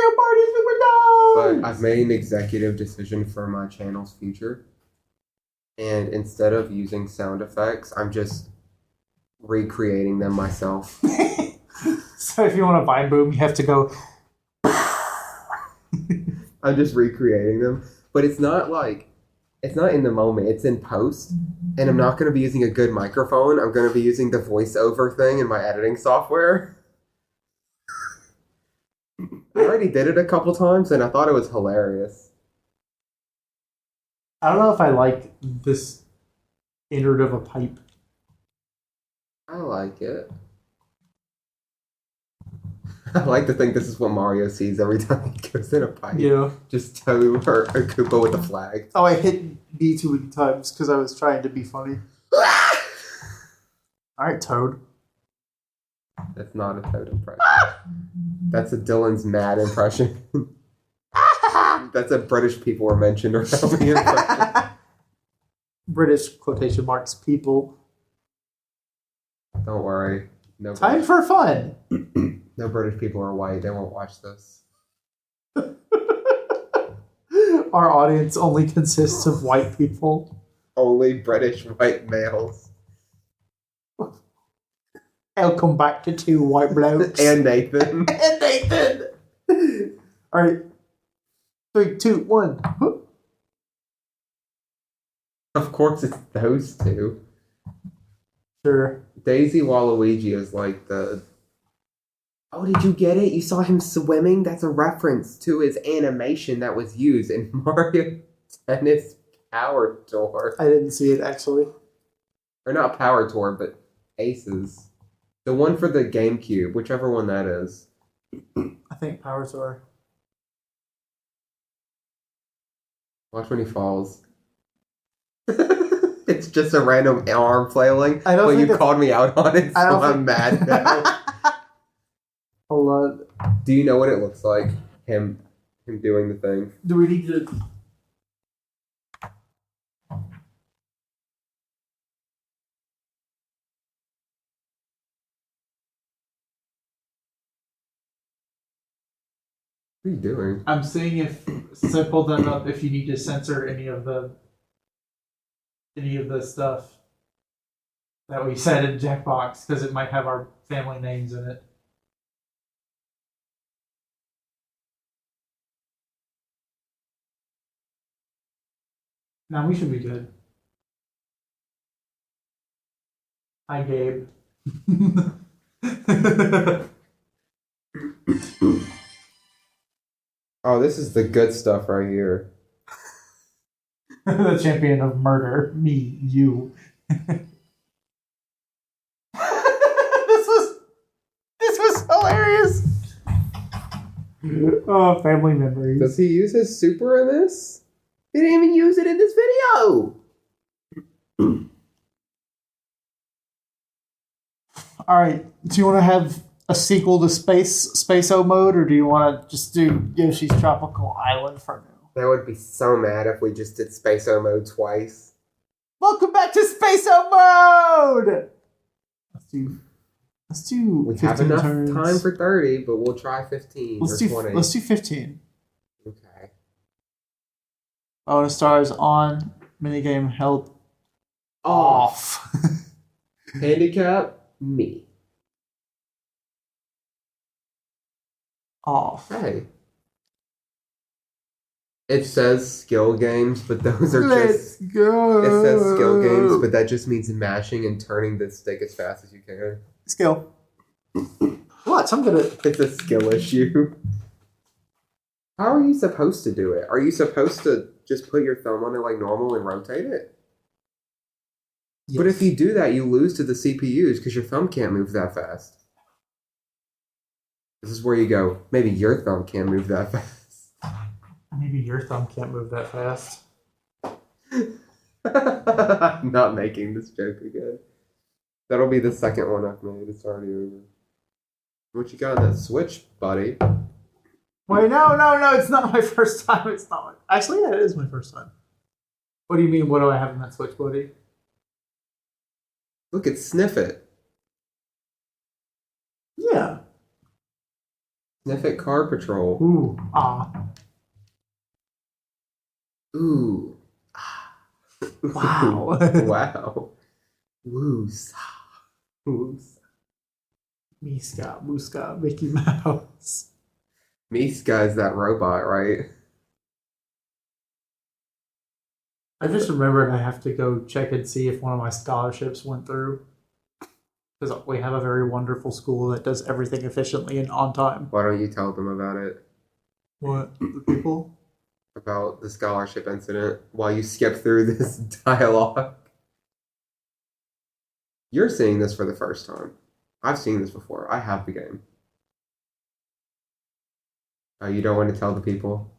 Mario Party Super But I've made an executive decision for my channel's future. And instead of using sound effects, I'm just recreating them myself. So if you want a Vine Boom, you have to go. I'm just recreating them. But it's not in the moment, it's in post. And I'm not going to be using a good microphone. I'm going to be using the voiceover thing in my editing software. I already did it a couple times and I thought it was hilarious. I don't know if I like this iterative of a pipe. I like it. I like to think this is what Mario sees every time he goes in a pipe. Yeah. Just Toad or Koopa with a flag. Oh, I hit B too many times because I was trying to be funny. Alright, Toad. That's not a Toad impression. That's a Dylan's mad impression. That's a British people were mentioned around me impression. British quotation marks people. Don't worry. No Time for fun. No British people are white. They won't watch this. Our audience only consists of white people. Only British white males. I'll come back to 2 white blokes. And Nathan. And Nathan. Alright. 3, 2, 1. Of course it's those two. Sure. Daisy Waluigi is like the... Oh, did you get it? You saw him swimming? That's a reference to his animation that was used in Mario Tennis Power Tour. I didn't see it, actually. Or not Power Tour, but Aces. The one for the GameCube, whichever one that is. I think Power Tour. Watch when he falls. It's just a random arm flailing. I don't but think you called me out on it, so I don't I'm mad now. Hold on. Do you know what it looks like? Him doing the thing. Do we need to... What are you doing? I'm seeing if, since I pulled that up, if you need to censor any of the stuff that we said in Jackbox, because it might have our family names in it. No, we should be good. Hi, Gabe. Oh, this is the good stuff right here. The champion of murder. Me, you. This was hilarious. Oh, family memories. Does he use his super in this? He didn't even use it in this video. All right. Do you want to have a sequel to Space-O mode, or do you want to just do Yoshi's Tropical Island for now? That would be so mad if we just did Space-O mode twice. Welcome back to Space-O mode. Let's do. We have enough turns. time for 30, but we'll try 15 or 20. Let's do 15. Okay. Bonus stars on. Minigame held off. Handicap, me. Off. Hey. It says skill games, but those are Let's just... go. It says skill games, but that just means mashing and turning the stick as fast as you can. Skill. What? I'm gonna... It's a skill issue. How are you supposed to do it? Are you supposed to just put your thumb on it like normal and rotate it? Yes. But if you do that, you lose to the CPUs because your thumb can't move that fast. This is where you go, maybe your thumb can't move that fast. Maybe your thumb can't move that fast. I'm not making this joke again. That'll be the second one I've made. It's already over. What you got on that Switch, buddy? Wait, no, it's not my first time. It's not. Actually, yeah, it is my first time. What do you mean, what do I have in that Switch, buddy? Look at Sniff It. Yeah. Sniff it Car Patrol. Ooh, ah, Ooh. wow. Wow. Woos. Woos. Miska, Muska, Mickey Mouse. Miska is that robot, right? I just remembered I have to go check and see if one of my scholarships went through. Because we have a very wonderful school that does everything efficiently and on time. Why don't you tell them about it? What? The people? About the scholarship incident while you skip through this dialogue. You're seeing this for the first time. I've seen this before. I have the game. Oh, you don't want to tell the people?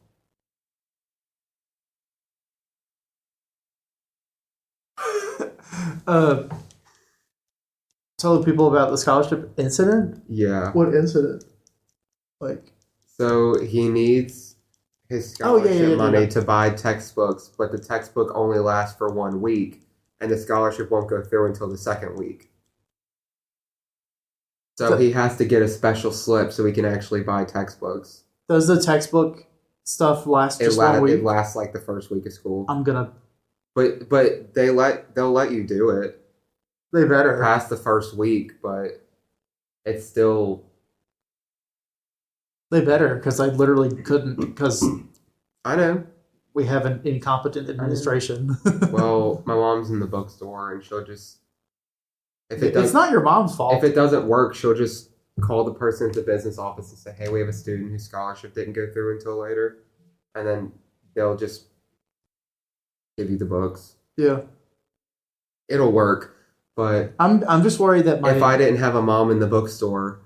Tell the people about the scholarship incident? Yeah. What incident? Like, So he needs his Oh, yeah, scholarship yeah, money yeah. to buy textbooks, but the textbook only lasts for 1 week, and the scholarship won't go through until the second week. So he has to get a special slip so he can actually buy textbooks. does the textbook stuff last just 1 week? It lasts like the first week of school. I'm gonna. But they'll let you do it They better. past the first week, but it's still. They better, because I literally couldn't, because I know. we have an incompetent administration. Well, my mom's in the bookstore, and she'll just it's not your mom's fault. if it doesn't work, she'll just call the person at the business office and say, "Hey, we have a student whose scholarship didn't go through until later," and then they'll just give you the books. Yeah, It'll work, but I'm just worried that if I didn't have a mom in the bookstore,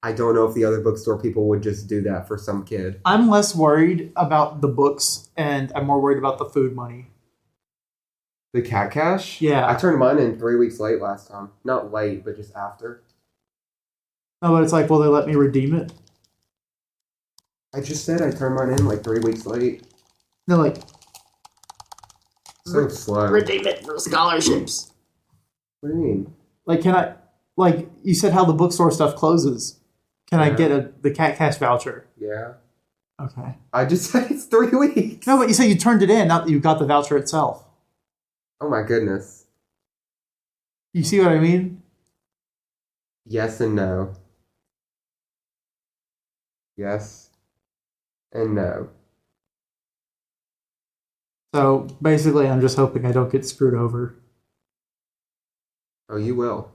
I don't know if the other bookstore people would just do that for some kid. I'm less worried about the books, and I'm more worried about the food money. The cat cash? Yeah. I turned mine in 3 weeks late last time. Not late, but just after. No, but it's like, will they let me redeem it? I just said I turned mine in like 3 weeks late. They're like, So slow. redeem it for scholarships. What do you mean? Like, can I? Like you said, how the bookstore stuff closes. Can I Yeah. get the cat cash voucher? Yeah. Okay. I just said it's 3 weeks. No, but you said you turned it in, not that you got the voucher itself. Oh my goodness. You see what I mean? Yes and no. Yes and no. So basically, I'm just hoping I don't get screwed over. Oh, you will.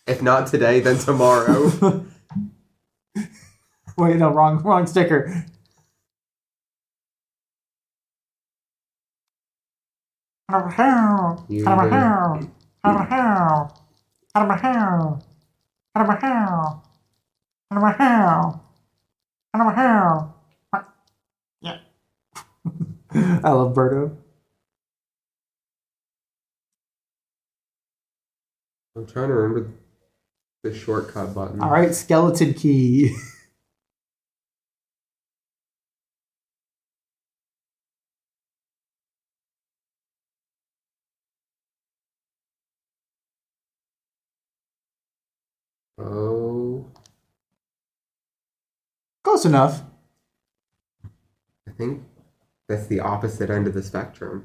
If not today, then tomorrow. Wait, no, wrong sticker. You Yeah. I love Birdo. I'm trying to remember the shortcut button. All right, skeleton key. Oh, Close enough. I think that's the opposite end of the spectrum.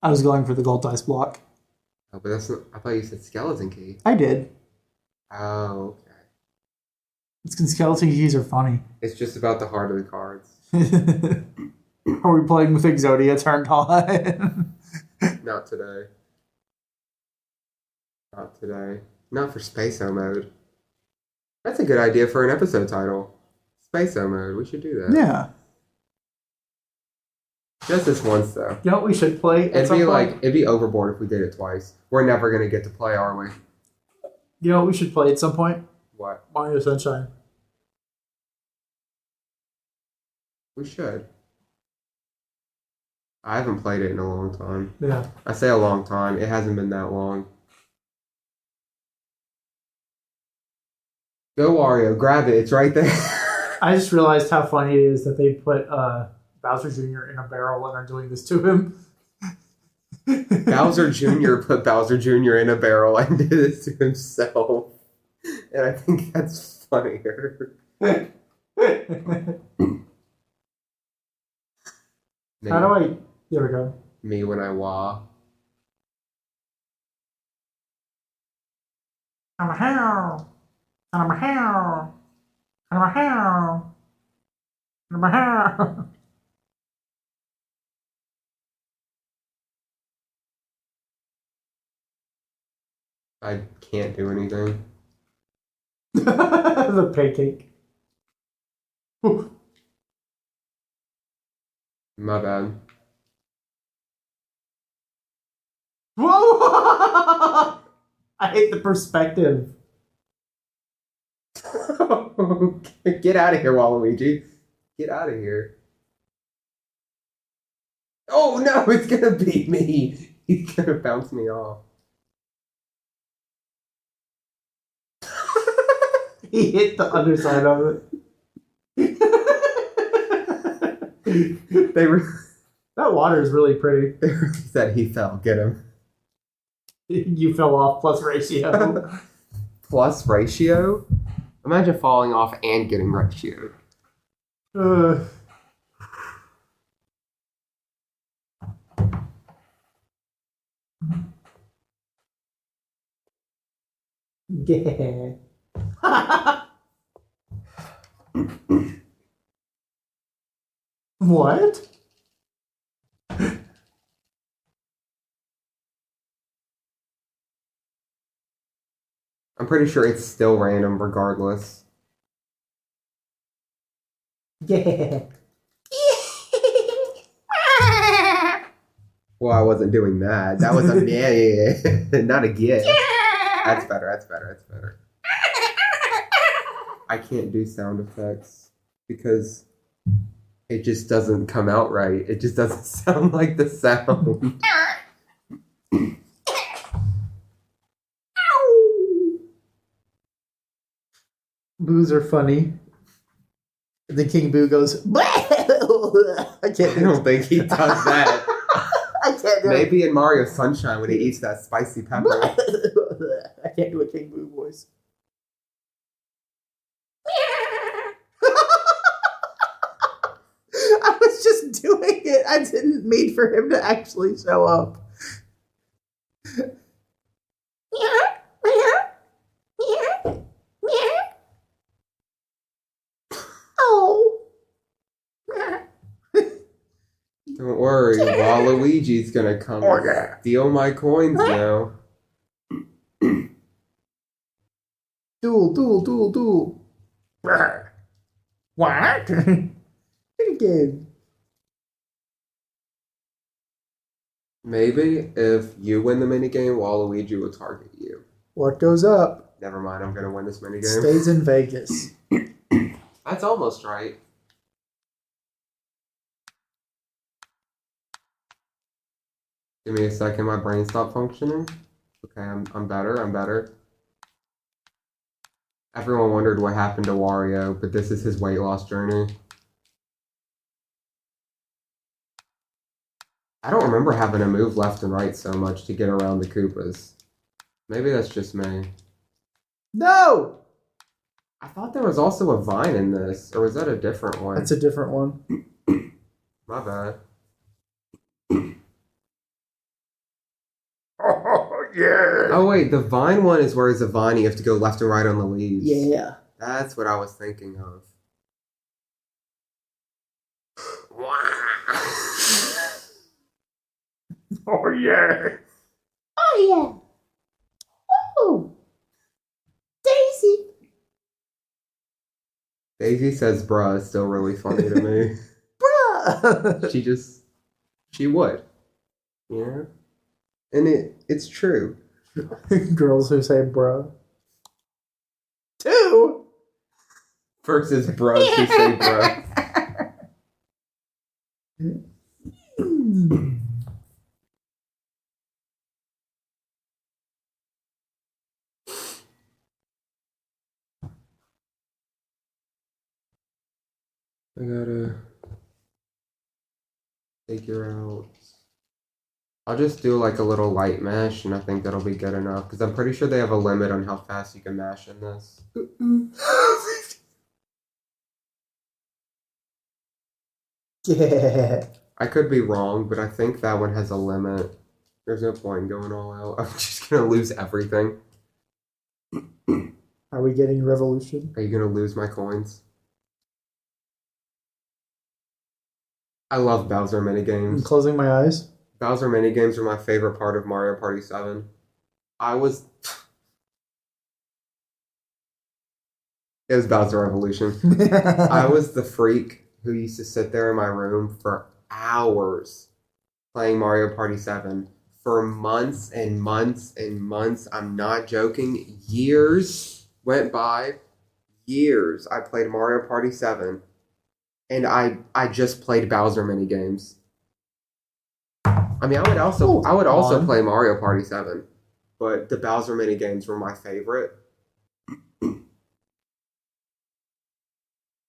I was going for the gold dice block. Oh, but that's not. I thought you said skeleton key. I did. Oh, okay. It's because skeleton keys are funny. It's just about the heart of the cards. Are we playing with Exodia turned on? Not today. Not today. Not for Space-O mode. That's a good idea for an episode title. Space-O mode. We should do that. Yeah. Just this once, though. You know what we should play? It'd be overboard if we did it twice. We're never gonna get to play, are we? You know what we should play at some point? What? Mario Sunshine. We should. I haven't played it in a long time. Yeah. I say a long time. It hasn't been that long. Go Wario, grab it. It's right there. I just realized how funny it is that they put Bowser Jr. in a barrel and are doing this to him. Bowser Jr. put Bowser Jr. in a barrel and did this to himself. And I think that's funnier. How do I? There we go. Me when I wah. I'm a how. I'm a how. I'm a how. I'm a how. I can't do anything. The pancake. My bad. Whoa! I hate the perspective. Get out of here, Waluigi. Get out of here. Oh no, it's gonna be me. He's gonna bounce me off. He hit the underside of it. They were. That water is really pretty. They really said he fell. Get him. You fell off plus ratio. Plus ratio? Imagine falling off and getting ratio. Uh, yeah. What? I'm pretty sure it's still random regardless. Yeah. Well, I wasn't doing that. That was a yeah, not a get. That's better. That's better. That's better. I can't do sound effects because it just doesn't come out right. It just doesn't sound like the sound. Boos are funny. And then King Boo goes, I can't I don't think he does that. I can't do Maybe in Mario Sunshine when he eats that spicy pepper. I can't do a King Boo voice. I was just doing it. I didn't mean for him to actually show up. Oh. Don't worry, Waluigi's gonna come and steal my coins now. Duel. What? Again. Maybe if you win the minigame, Waluigi will target you. What goes up Never mind, I'm gonna win this minigame. stays in Vegas. That's almost right. Give me a second, my brain stopped functioning. Okay, I'm better, I'm better. Everyone wondered what happened to Wario, but this is his weight loss journey. I don't remember having to move left and right so much to get around the Koopas. Maybe that's just me. No! I thought there was also a vine in this, or was that a different one? That's a different one. My bad. Oh, yeah. Oh wait, the vine one is where it's a vine, you have to go left and right on the leaves. Yeah. That's what I was thinking of. Oh, yeah. Oh, yeah. Oh, Daisy. Daisy says bruh is still really funny to me. Bruh. She would. Yeah. And it's true. Girls who say bruh. Two. Versus bros who say bruh. I gotta figure out. I'll just do like a little light mash, and I think that'll be good enough. Because I'm pretty sure they have a limit on how fast you can mash in this. Yeah. I could be wrong, but I think that one has a limit. There's no point in going all out. I'm just gonna lose everything. Are we getting revolution? Are you gonna lose my coins? I love Bowser I'm minigames. closing my eyes. Bowser minigames are my favorite part of Mario Party 7. I was. It was Bowser Revolution. I was the freak who used to sit there in my room for hours playing Mario Party 7 for months and months and months. I'm not joking. Years went by. Years I played Mario Party 7 and I just played Bowser mini games. I mean, I would also on. play Mario Party 7, but the Bowser mini games were my favorite.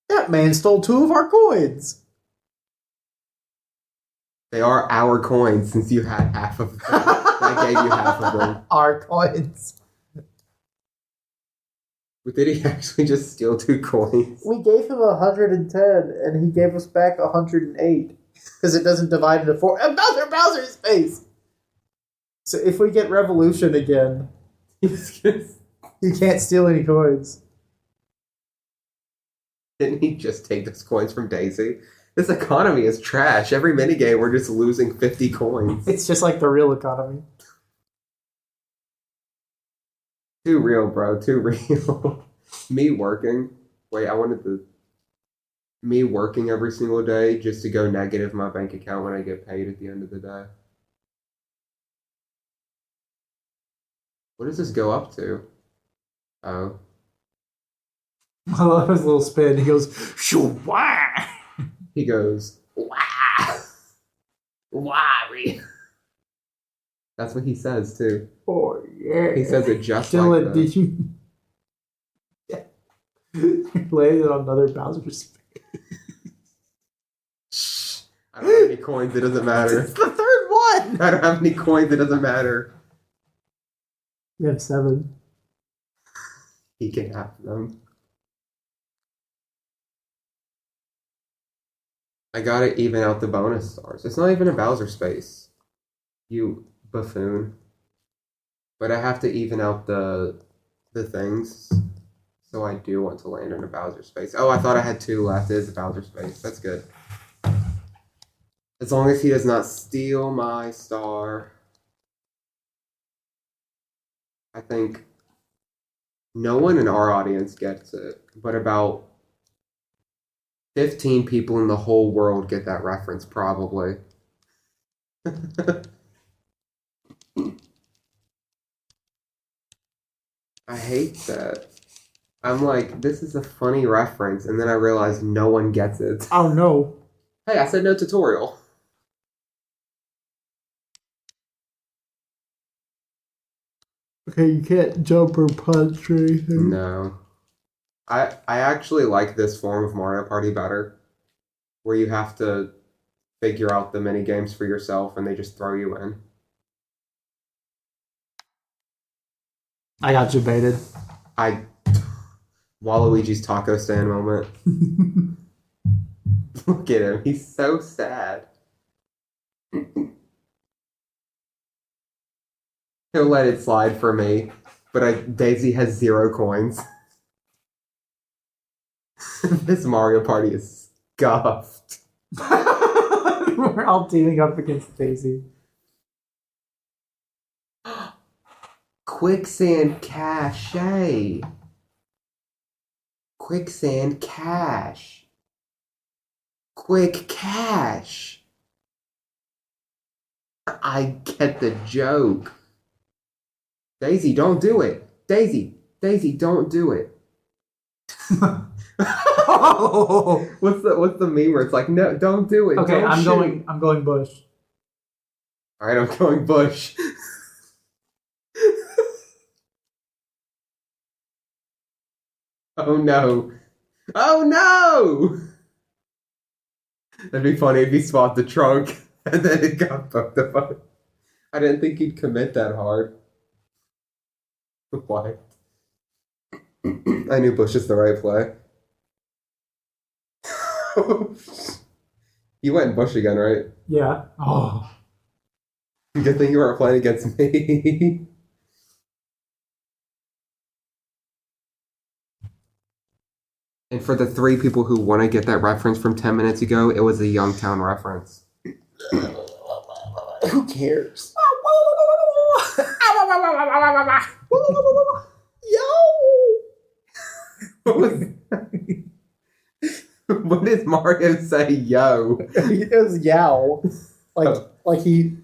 That man stole 2 of our coins. They are our coins since you had half of them. I gave you half of them. Our coins. But did he actually just steal 2 coins? We gave him 110, and he gave us back 108 because it doesn't divide into 4. And Bowser's face. So if we get revolution again, you can't steal any coins. Didn't he just take those coins from Daisy? This economy is trash. Every minigame, we're just losing 50 coins. It's just like the real economy. Too real, bro. Too real. Me working. Wait, I wanted to. Me working every single day just to go negative my bank account when I get paid at the end of the day. What does this go up to? Oh. I love his little spin. He goes, shoo-wah! He goes, wow. Worry. That's what he says, too. Oh, yeah. He says it just Dylan, like that. did you... Lay it on another Bowser's face. Shh. I don't have any coins, it doesn't matter. It's the third one! I don't have any coins, it doesn't matter. You have 7. He can have them. I gotta even out the bonus stars. It's not even a Bowser space. You buffoon. But I have to even out the things. So I do want to land in a Bowser space. Oh, I thought I had 2 left. It is a Bowser space. That's good. As long as he does not steal my star. I think no one in our audience gets it, but about 15 people in the whole world get that reference, probably. I hate that. I'm like, this is a funny reference, and then I realize no one gets it. Oh, no. Hey, I said no tutorial. Okay, you can't jump or punch or anything. No. I actually like this form of Mario Party better, where you have to figure out the mini games for yourself and they just throw you in. I got you baited. Waluigi's taco stand moment. Look at him, he's so sad. He'll let it slide for me, but Daisy has 0 coins. This Mario Party is scuffed. We're all teaming up against Daisy. Quicksand Cache. Quicksand Cache. Quick Cash. I get the joke. Daisy, don't do it. Daisy, don't do it. What's the meme where it's like, no, don't do it. Okay, don't I'm shoot. going bush. All right, I'm going bush. Oh no! Oh no! That'd be funny if he swapped the trunk and then it got both of us. I didn't think he'd commit that hard. Why? I knew Bush is the right play. You went Bush again, right? Yeah. Oh. Good thing you weren't playing against me. And for the 3 people who want to get that reference from 10 minutes ago, it was a Youngtown reference. Who cares? What was What did Mario say, yo? It was yow. Like he.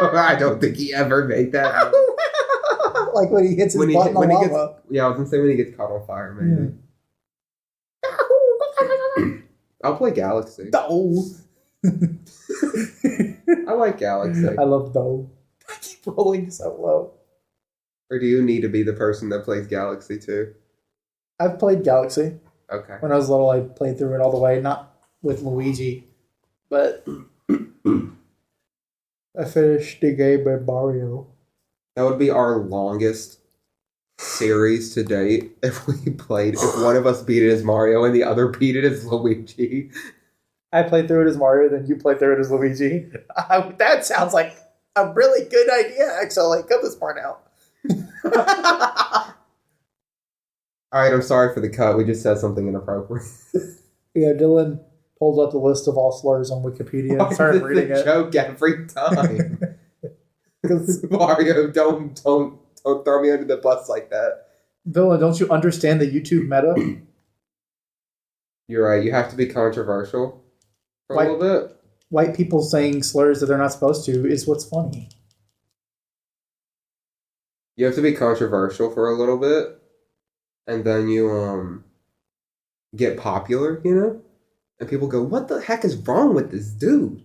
I don't think he ever made that. Like when he hits his butt in the lava. Yeah, I was gonna say when he gets caught on fire, maybe. I'll play Galaxy. No. I like Galaxy. I love Doe. I keep rolling so low. Or do you need to be the person that plays Galaxy too? I've played Galaxy. Okay. When I was little, I played through it all the way, not with Luigi, but I finished the game with Mario. That would be our longest series to date if one of us beat it as Mario and the other beat it as Luigi. I played through it as Mario, then you played through it as Luigi. That sounds like a really good idea, actually. Cut this part out. Alright, I'm sorry for the cut. We just said something inappropriate. Yeah, Dylan pulled up the list of all slurs on Wikipedia and started reading it. Joke every time. Mario, don't throw me under the bus like that. Dylan, don't you understand the YouTube meta? You're right. You have to be controversial for a little bit. White people saying slurs that they're not supposed to is what's funny. You have to be controversial for a little bit, and then you get popular, you know? And people go, what the heck is wrong with this dude?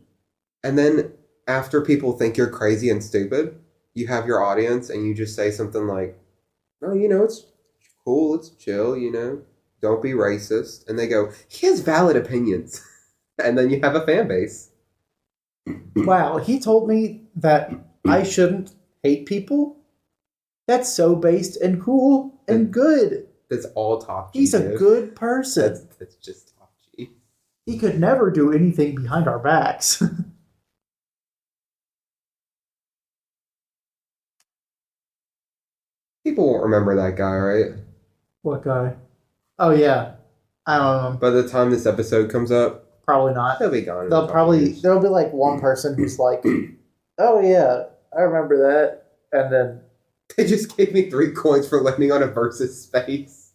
And then after people think you're crazy and stupid, you have your audience and you just say something like, oh, you know, it's cool, it's chill, you know? Don't be racist. And they go, he has valid opinions. And then you have a fan base. Wow, he told me that I shouldn't hate people? That's so based and cool and good. That's all Top G. He's a good person. That's just Top G. He could never do anything behind our backs. People won't remember that guy, right? What guy? Oh, yeah. I don't know. By the time this episode comes up, Probably not. he'll be gone. in a There'll couple probably years. there'll be like one person who's like, "Oh yeah, I remember that," and then They just gave me 3 coins for landing on a versus space.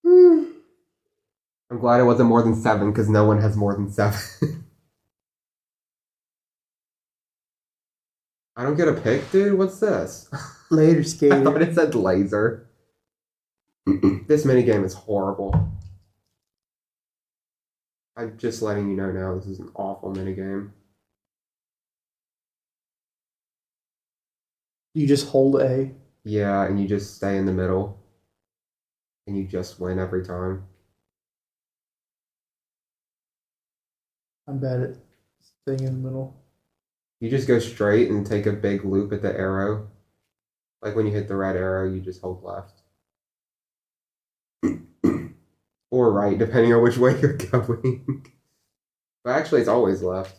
I'm glad it wasn't more than 7 because no one has more than 7. I don't get a pick, dude. What's this? later I skater. thought it said laser. This minigame is horrible. I'm just letting you know now, this is an awful minigame. You just hold A. Yeah, and you just stay in the middle. And you just win every time. I'm bad at staying in the middle. You just go straight and take a big loop at the arrow. Like when you hit the red arrow, you just hold left. Or right, depending on which way you're going. But actually, it's always left.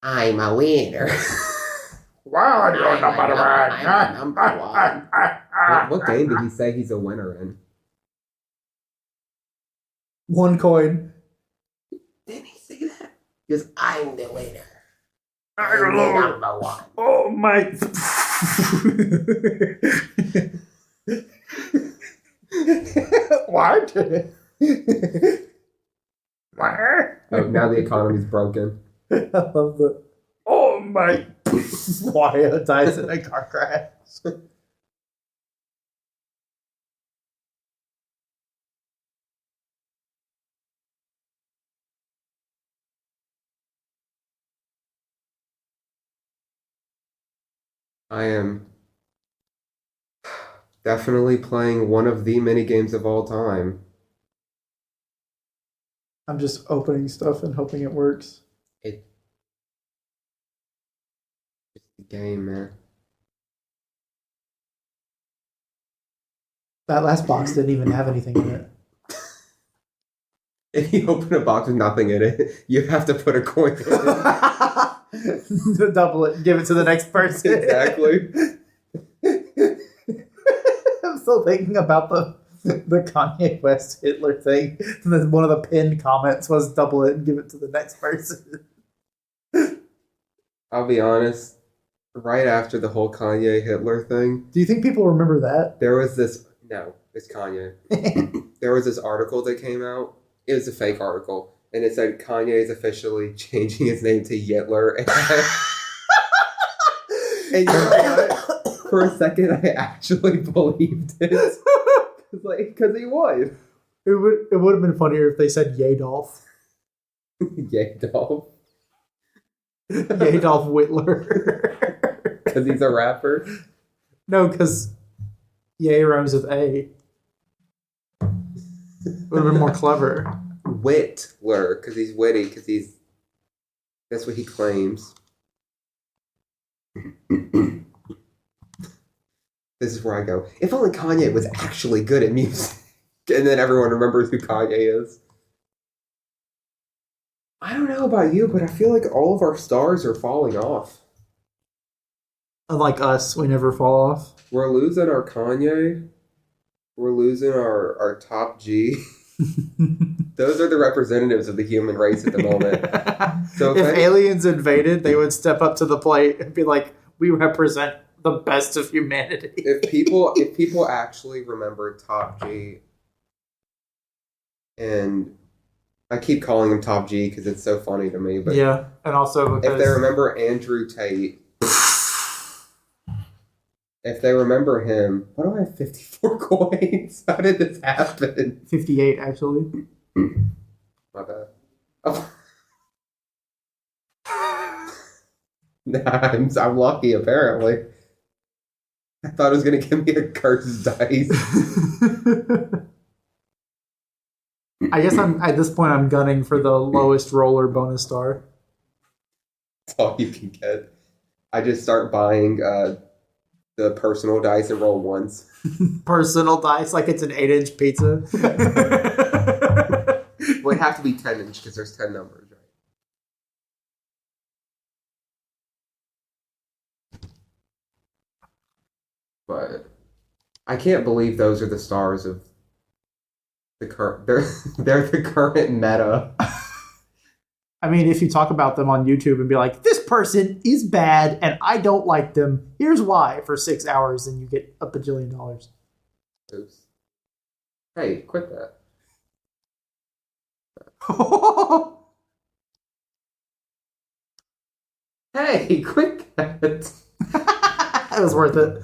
I'm a winner. Wow, you're number I'm number one. What game did he say he's a winner in? One coin. Didn't he say that? He goes, I'm the winner. I'm the number one. Oh my! What? Oh, now the economy's broken. I love the. Oh my! Mario dies in a car crash. I am definitely playing one of the minigames of all time. I'm just opening stuff and hoping it works. It's a game, man. That last box didn't even have anything in it. If you open a box with nothing in it, you have to put a coin in it. Double it, give it to the next person. Exactly. I'm still thinking about the Kanye West Hitler thing. And then one of the pinned comments was double it and give it to the next person. I'll be honest. Right after the whole Kanye Hitler thing, Do you think people remember that? there was this. No, it's Kanye. There was this article that came out. It was a fake article, and it said Kanye is officially changing his name to Yitler. And you know what? For a second, I actually believed it. Because he would. It would have been funnier if they said Yadolf. Yadolf. Yadolf Whitler. Because he's a rapper. No, because Yay rhymes with A. Would have been more clever. Whitler, because he's witty, because he's. That's what he claims. This is where I go. If only Kanye was actually good at music. And then everyone remembers who Kanye is. I don't know about you, but I feel like all of our stars are falling off. Unlike us, we never fall off. We're losing our Kanye. We're losing our top G. Those are the representatives of the human race at the moment. So if aliens invaded, they would step up to the plate and be like, "We represent the best of humanity." if people actually remember Top G, and I keep calling him Top G because it's so funny to me, but yeah, and also because if they remember Andrew Tate, if they remember him, why do I have 54 coins? How did this happen? 58 actually. My bad. Oh. Nah, I'm lucky apparently. I thought it was gonna give me a cursed dice. I guess at this point I'm gunning for the lowest roller bonus star. That's all you can get. I just start buying the personal dice and roll once. Personal dice, like it's an 8-inch pizza. Well, it'd have to be 10-inch because there's 10 numbers, right? But I can't believe those are the stars of the current. They're the current meta. I mean, if you talk about them on YouTube and be like, "This person is bad and I don't like them. Here's why," for 6 hours, then you get $1 bajillion. Oops. Hey, quit that. Hey, quit that. That was worth it.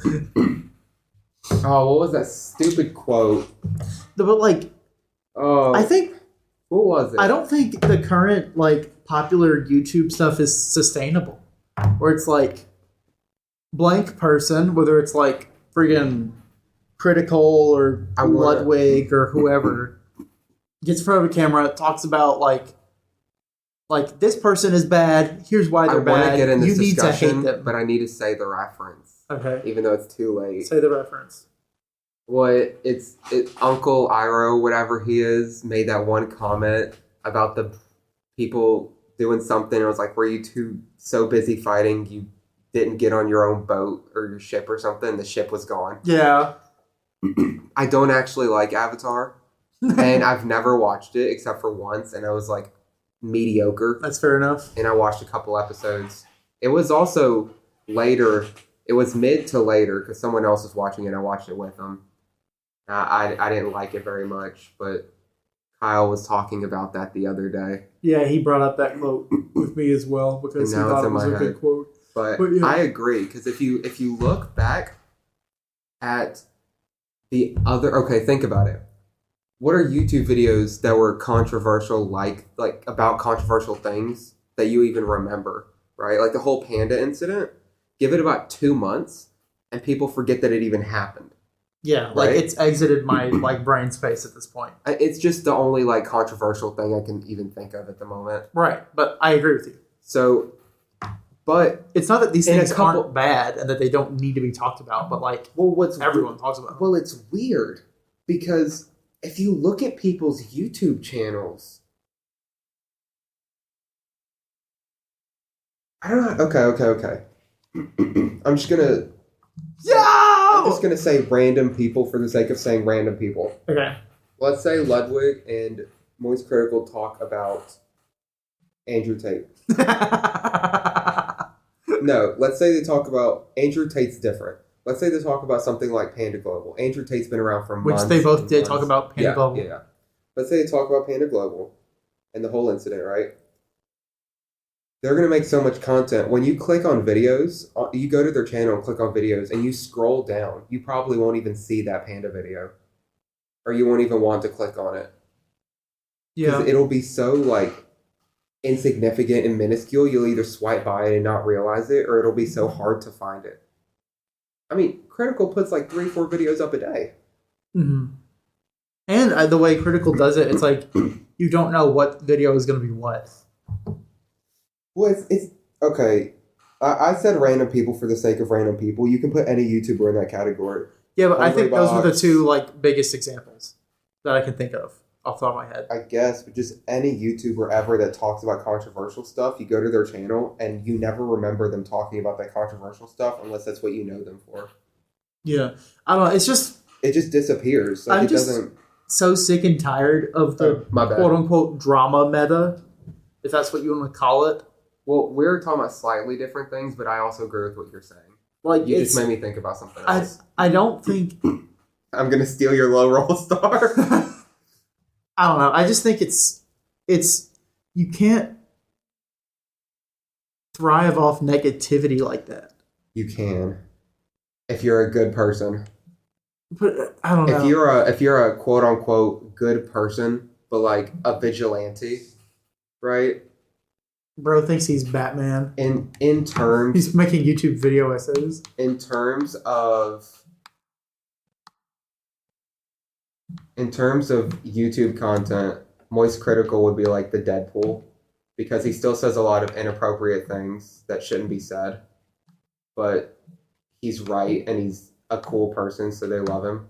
Oh, what was that stupid quote? But like, Oh, I think what was it? I don't think the current like popular YouTube stuff is sustainable. Where it's like blank person, whether it's like friggin' Critical or Ludwig or whoever, gets in front of a camera, talks about like this person is bad. Here's why they're I want bad. to get in this You need to hate discussion, them. but I need to say the reference, Okay, even though it's too late. say the reference. What it's Uncle Iroh, whatever he is, made that one comment about the people doing something. It was like, were you two so busy fighting you didn't get on your own boat or your ship or something? The ship was gone. Yeah. I don't actually like Avatar, and I've never watched it except for once, and I was like mediocre. That's fair enough. And I watched a couple episodes. It was also later. It was mid to later because someone else was watching it. I watched it with them. I didn't like it very much, but Kyle was talking about that the other day. Yeah, he brought up that quote with me as well because he And now thought it's it in was my a good head. quote. But yeah. I agree because if you look back at the other, okay, think about it. What are YouTube videos that were controversial, like about controversial things that you even remember, right? Like the whole panda incident. Give it about 2 months, and people forget that it even happened. Yeah, like Right? it's exited my like brain space at this point. It's just the only like controversial thing I can even think of at the moment. Right, but I agree with you. So, but It's not that these In a things couple- aren't bad and that they don't need to be talked about, but like well, what's everyone talks about them. Well, it's weird Because if you look at people's YouTube channels, I don't know. Okay. I'm just gonna say random people for the sake of saying random people. Okay. Let's say Ludwig and Moist Critical talk about Andrew Tate. No, let's say they talk about Andrew Tate's different. Let's say they talk about something like Panda Global. Andrew Tate's been around for months. Which they both and did months. talk about Panda Global. Yeah. Let's say they talk about Panda Global and the whole incident, right? They're going to make so much content. When you click on videos, you go to their channel and click on videos, and you scroll down, you probably won't even see that Panda video. Or you won't even want to click on it. Yeah. It'll be so, like, insignificant and minuscule, you'll either swipe by it and not realize it, or it'll be so hard to find it. I mean, Critical puts like 3-4 videos up a day. Mm-hmm. And the way Critical does it, it's like you don't know what video is going to be what. Well, it's okay. I said random people for the sake of random people. You can put any YouTuber in that category. Yeah, but I think those were the Box. two like biggest examples that I can think of off the top of my head. I guess, but just any YouTuber ever that talks about controversial stuff, you go to their channel and you never remember them talking about that controversial stuff unless that's what you know them for. Yeah, I don't know. It's just It just disappears. Like, I'm it just doesn't. so sick and tired of the My bad. quote unquote drama meta, if that's what you want to call it. Well, we're talking about slightly different things, but I also agree with what you're saying. Like You it's, just made me think about something else. I don't think I'm gonna steal your low roll star. I don't know. I just think it's you can't thrive off negativity like that. You can, if you're a good person. But I don't know. If you're a quote unquote good person, but like a vigilante, right? Bro thinks he's Batman. In terms He's making YouTube video essays. in terms of YouTube content, Moist Critical would be like the Deadpool, because he still says a lot of inappropriate things that shouldn't be said, but he's right and he's a cool person, so they love him.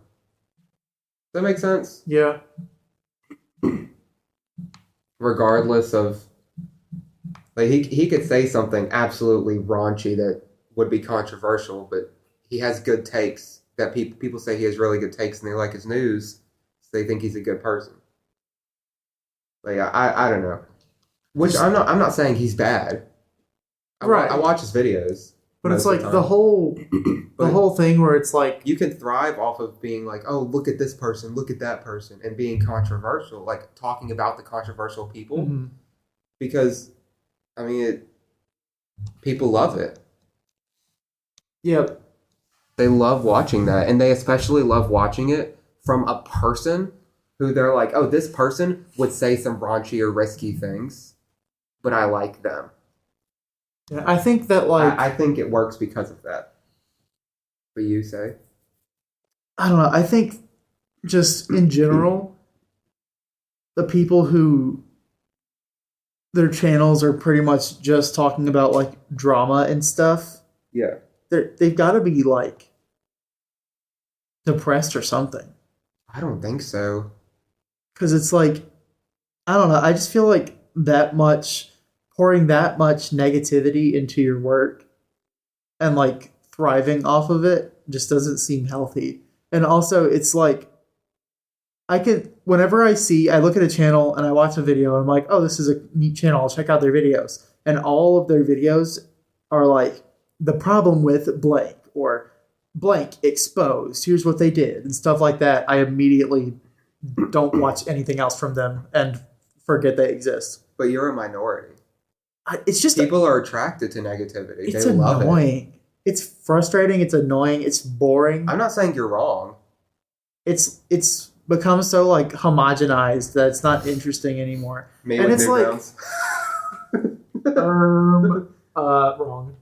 Does that make sense? Yeah. Regardless of, like, he could say something absolutely raunchy that would be controversial, but he has good takes that people say he has really good takes and they like his news, so they think he's a good person. Like, I don't know. Which I'm not saying he's bad. Right. I watch his videos. But it's most like of the time. whole But thing where it's like you can thrive off of being like, oh, look at this person, look at that person, and being controversial, like talking about the controversial people, Mhm. because, I mean, people love it. Yep. They love watching that, and they especially love watching it from a person who they're like, oh, this person would say some raunchy or risky things, but I like them. Yeah, I think that like I think it works because of that. But you say? I don't know. I think just in general, the people who their channels are pretty much just talking about like drama and stuff, Yeah. they've got to be like depressed or something. I don't think so. Because it's like, I don't know. I just feel like pouring that much negativity into your work and like thriving off of it just doesn't seem healthy. And also, it's like, whenever I look at a channel and I watch a video and I'm like, oh, this is a neat channel, I'll check out their videos. And all of their videos are like, the problem with blank or blank exposed, here's what they did and stuff like that. I immediately don't watch anything else from them and forget they exist. But you're a minority. It's just People are attracted to negativity. it's They love it. annoying. It's frustrating. It's annoying. It's boring. I'm not saying you're wrong. It's become so like homogenized that it's not interesting anymore. Me And with it's new like- grounds. Wrong.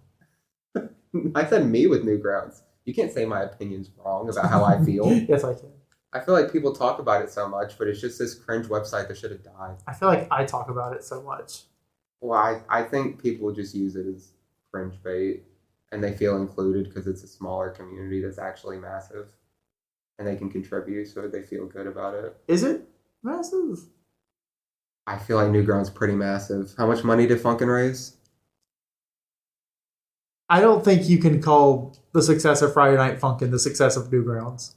I said me with new grounds. You can't say my opinion's wrong about how I feel. Yes, I can. I feel like people talk about it so much, but it's just this cringe website that should have died. I feel like I talk about it so much. Well, I think people just use it as cringe bait, and they feel included because it's a smaller community that's actually massive. and they can contribute so they feel good about it. Is it massive? I feel like Newgrounds pretty massive. How much money did Funkin' raise? I don't think you can call the success of Friday Night Funkin' the success of Newgrounds.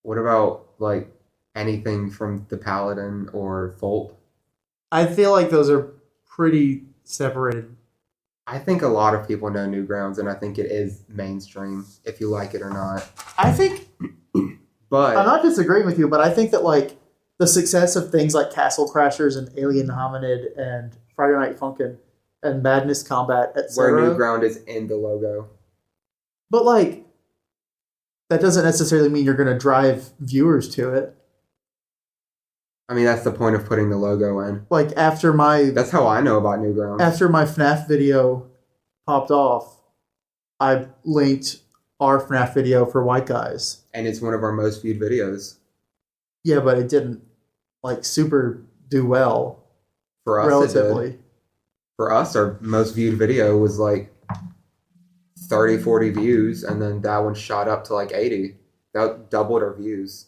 What about like anything from the Paladin or Volt? I feel like those are pretty separated. I think a lot of people know Newgrounds, and I think it is mainstream, if you like it or not. I think But I'm not disagreeing with you, but I think that like the success of things like Castle Crashers and Alien Hominid and Friday Night Funkin' and Madness Combat, where etc. Newground is in the logo. But like that doesn't necessarily mean you're going to drive viewers to it. I mean, that's the point of putting the logo in. Like after my That's how I know about Newgrounds. FNAF video popped off, I linked our FNAF video for White Guys. And it's one of our most viewed videos. Yeah, but it didn't like super do well For us, it relatively. did. For us, our most viewed video was like 30, 40 views, and then that one shot up to like 80. That doubled our views.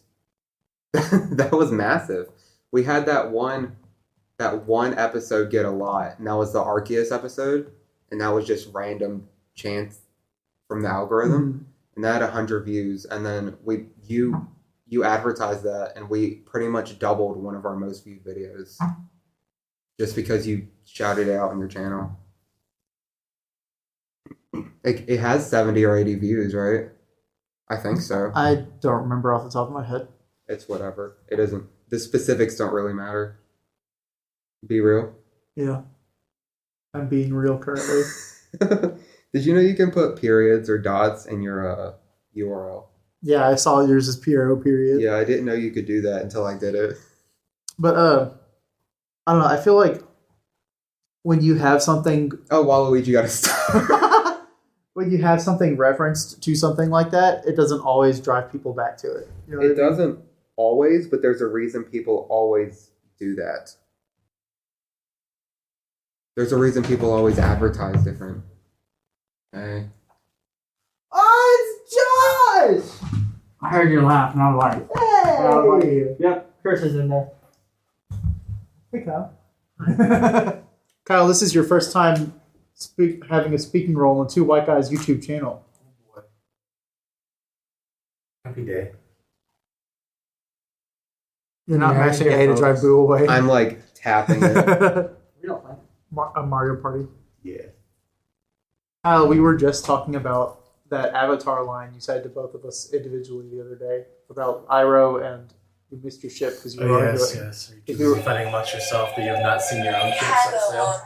That was massive. We had that one episode get a lot, and that was the Arceus episode, and that was just random chance from the algorithm, and that had 100 views, and then you advertised that, and we pretty much doubled one of our most viewed videos just because you shouted it out on your channel. It has 70 or 80 views, right? I think so. I don't remember off the top of my head. It's whatever. It isn't. The specifics don't really matter. Be real. Yeah. I'm being real currently. Did you know you can put periods or dots in your URL? Yeah, I saw yours as PRO period. Yeah, I didn't know you could do that until I did it. But I don't know, I feel like when you have something Oh, Waluigi got to stop. when you have something referenced to something like that, it doesn't always drive people back to it. You know what It I mean? doesn't always, but there's a reason people always do that. There's a reason people always advertise different. Hey. Oh, it's Josh! I heard you laugh, and I was like, Hey! yep, Chris is in there. Hey, Kyle. Kyle, this is your first time having a speaking role on Two White Guys YouTube channel. Happy day. You're not Yeah, mashing yeah, A to drive folks. Boo away. I'm like tapping it. Real thing. A Mario Party. Yeah. Kyle, we were just talking about that Avatar line you said to both of us individually the other day about Iroh and you missed your ship because you Oh, were yes, arguing. yes. If You're you just were- defending amongst yourself that you have not seen your own ship set sail.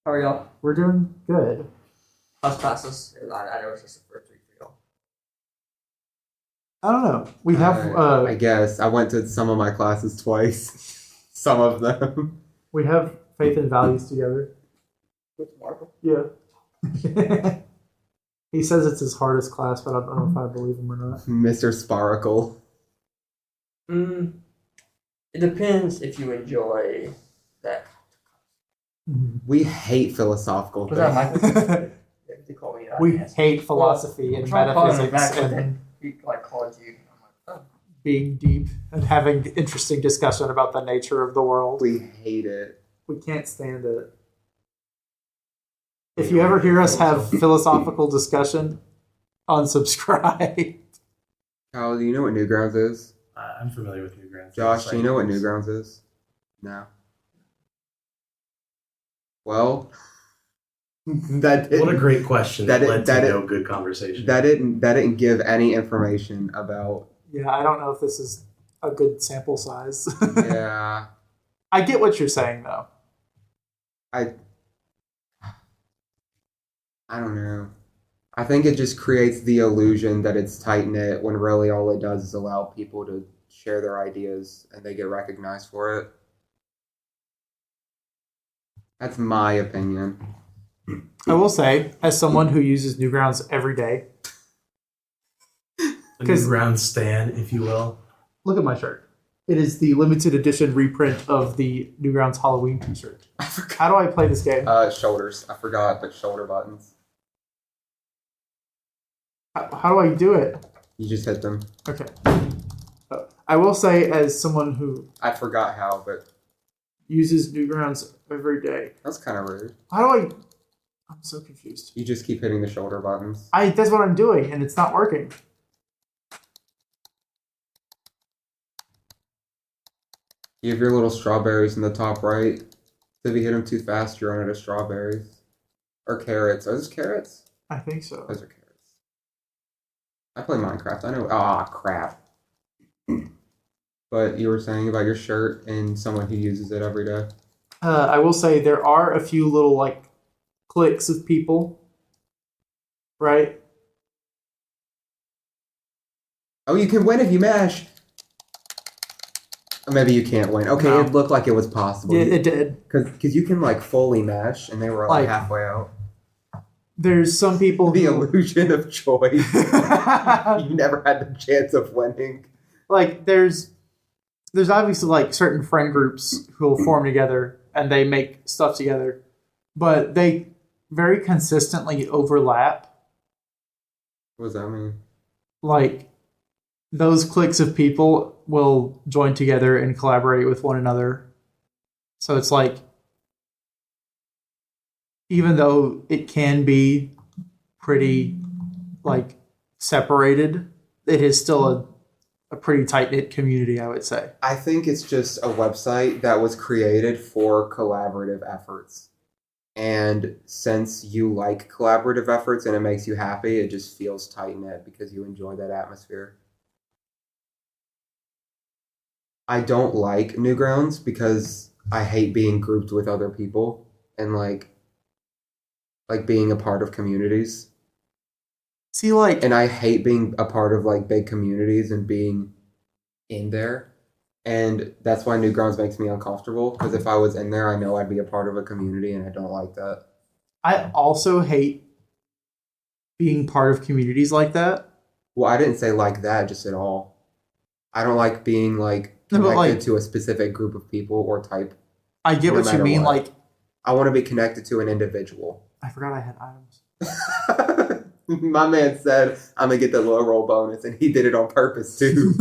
How are y'all? We're doing good. How's classes? I know it's just the first week for y'all. I don't know. We have I guess I went to some of my classes twice. Some of them. we have faith and values together. With Marvel? Yeah. He says it's his hardest class, but I don't know if I believe him or not. Mr. Sparkle. It depends if you enjoy that. We hate philosophical Was that things. Michael? They call me that. We hate philosophy and metaphysics and he like calls you. I'm like, oh. being deep and having interesting discussion about the nature of the world. We hate it. We can't stand it. If you ever hear us have philosophical discussion, unsubscribe. Kyle, do you know what Newgrounds is? I'm familiar with Newgrounds. Josh, do you know what Newgrounds is? No. Well, that What a didn't, great question that that, it- led that to it- no good conversation. that didn't give any information about. Yeah, I don't know if this is a good sample size. Yeah, I get what you're saying, though. I don't know. I think it just creates the illusion that it's tight knit when really all it does is allow people to share their ideas and they get recognized for it. That's my opinion. I will say, as someone who uses Newgrounds every day, a 'cause- Newgrounds stan, if you will. look at my shirt. It is the limited edition reprint of the Newgrounds Halloween T-shirt. I forgot. How do I play this game? Shoulders. I forgot, but shoulder buttons. How do I do it? You just hit them. Okay. I will say, as someone who I forgot how, but uses Newgrounds every day, that's kind of rude. how do I... I'm so confused. You just keep hitting the shoulder buttons. That's what I'm doing, and it's not working. You have your little strawberries in the top right. So if you hit them too fast, you're out of strawberries. Or carrots. Are those carrots? I think so. Those are carrots. I play Minecraft. I know. Ah, crap. But you were saying about your shirt and someone who uses it every day. I will say there are a few little, like, cliques of people, right? Oh, you can win if you mash. Or maybe you can't win. Okay, No. it looked like it was possible. Yeah, it did. Because you can, like, fully mash, and they were, like, Like- halfway out. There's some people The who... illusion of choice. You never had the chance of winning. like, there's obviously, like, certain friend groups who will form together, and they make stuff together, but they very consistently overlap. What does that mean? Like, those cliques of people will join together and collaborate with one another. So it's like, even though it can be pretty, like, separated, it is still a pretty tight-knit community, I would say. I think it's just a website that was created for collaborative efforts. And since you like collaborative efforts and it makes you happy, it just feels tight-knit because you enjoy that atmosphere. I don't like Newgrounds because I hate being grouped with other people and like being a part of communities. See, like, And I hate being a part of like big communities and being in there. And that's why Newgrounds makes me uncomfortable because if I was in there, I know I'd be a part of a community and I don't like that. I also hate being part of communities like that. Well, I didn't say like that just at all. I don't like being like No, but, connected like- to a specific group of people or type. I get No what you matter mean. what. Like, I want to be connected to an individual. I forgot I had items. My man said, I'm going to get the low roll bonus, and he did it on purpose too.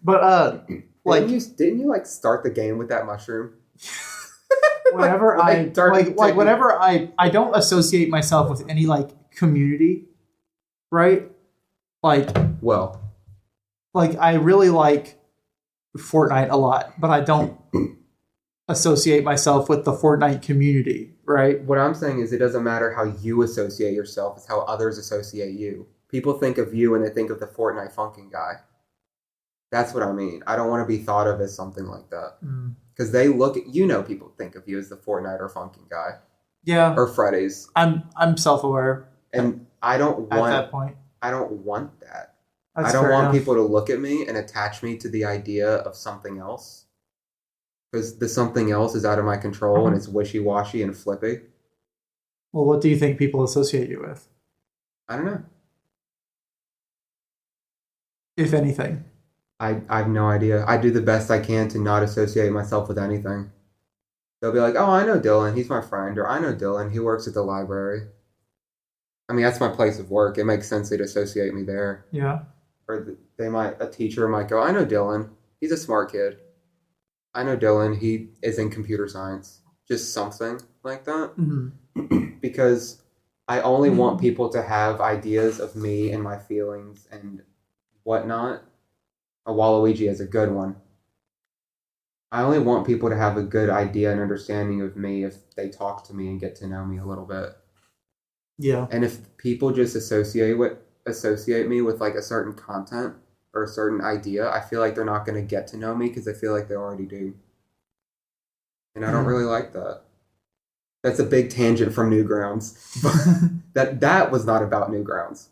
But, like, didn't you like start the game with that mushroom? whenever whenever I don't associate myself with any, like, community, right? Like I really like Fortnite a lot, but I don't associate myself with the Fortnite community, right? What I'm saying is it doesn't matter how you associate yourself, it's how others associate you. People think of you and they think of the Fortnite funking guy. That's what I mean. I don't want to be thought of as something like that. Because they look at, people think of you as the Fortnite or funking guy. Yeah, Or Freddy's. I'm self-aware And I don't at want that point. I don't want that. That's I don't fair want enough. people to look at me and attach me to the idea of something else. Because the something else is out of my control and it's wishy-washy and flippy. Well, what do you think people associate you with, I don't know. if anything? I have no idea. I do the best I can to not associate myself with anything. They'll be like, oh, I know Dylan. He's my friend. Or I know Dylan. He works at the library. I mean, that's my place of work. It makes sense they'd associate me there. Yeah. Or a teacher might go, I know Dylan. He's a smart kid. I know Dylan. He is in computer science. Just something like that. Mm-hmm. Because I only want people to have ideas of me and my feelings and whatnot. A Waluigi is a good one. I only want people to have a good idea and understanding of me if they talk to me and get to know me a little bit. Yeah. And if people just associate me with like a certain content or a certain idea, I feel like they're not going to get to know me because I feel like they already do. And I don't really like that. That's a big tangent from Newgrounds. that was not about Newgrounds.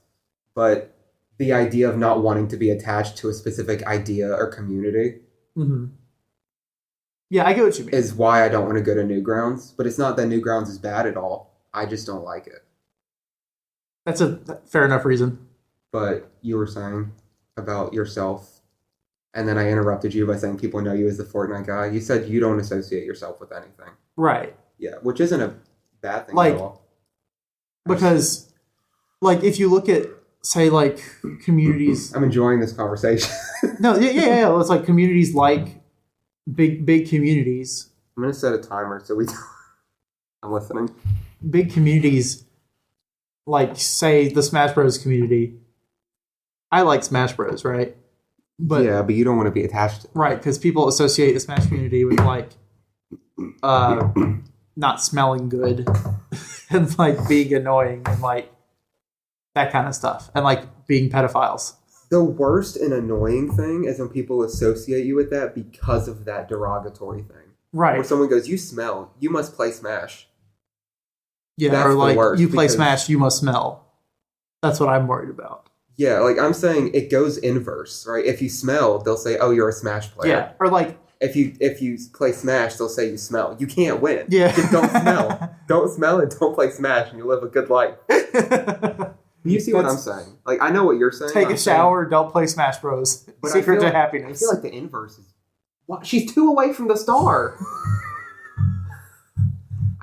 But the idea of not wanting to be attached to a specific idea or community Mm-hmm. Yeah, I get what you mean. is why I don't want to go to Newgrounds. But it's not that Newgrounds is bad at all. I just don't like it. That's a fair enough reason. But you were saying about yourself. And then I interrupted you by saying people know you as the Fortnite guy. You said you don't associate yourself with anything. Right. Yeah, which isn't a bad thing Like- at all. Because, like, if you look at, say, like, communities... I'm enjoying this conversation. No, yeah. It's like communities like big communities. I'm gonna set a timer so we. I'm listening. Big communities, like, say, the Smash Bros. Community. I like Smash Bros., right? But yeah, but you don't want to be attached to. right, because people associate the Smash community with, like, not smelling good and, like, being annoying and, like, that kind of stuff. And, like, being pedophiles. The worst and annoying thing is when people associate you with that because of that derogatory thing. Where Right. someone goes, "You smell. You must play Smash." Yeah, That's or, the like, worst you play because- Smash, you must smell. That's what I'm worried about. Yeah, like I'm saying, it goes inverse, right? If you smell, they'll say, "Oh, you're a Smash player." Yeah, or, like, If you play Smash, they'll say you smell. You can't win. yeah. Just don't smell. Don't smell and don't play Smash, and you'll live a good life. You see what I'm saying? Like I know what you're saying. Take I'm a shower, don't play Smash Bros. But I Secret feel- to I happiness. feel like the inverse is. What? She's 2 away from the star.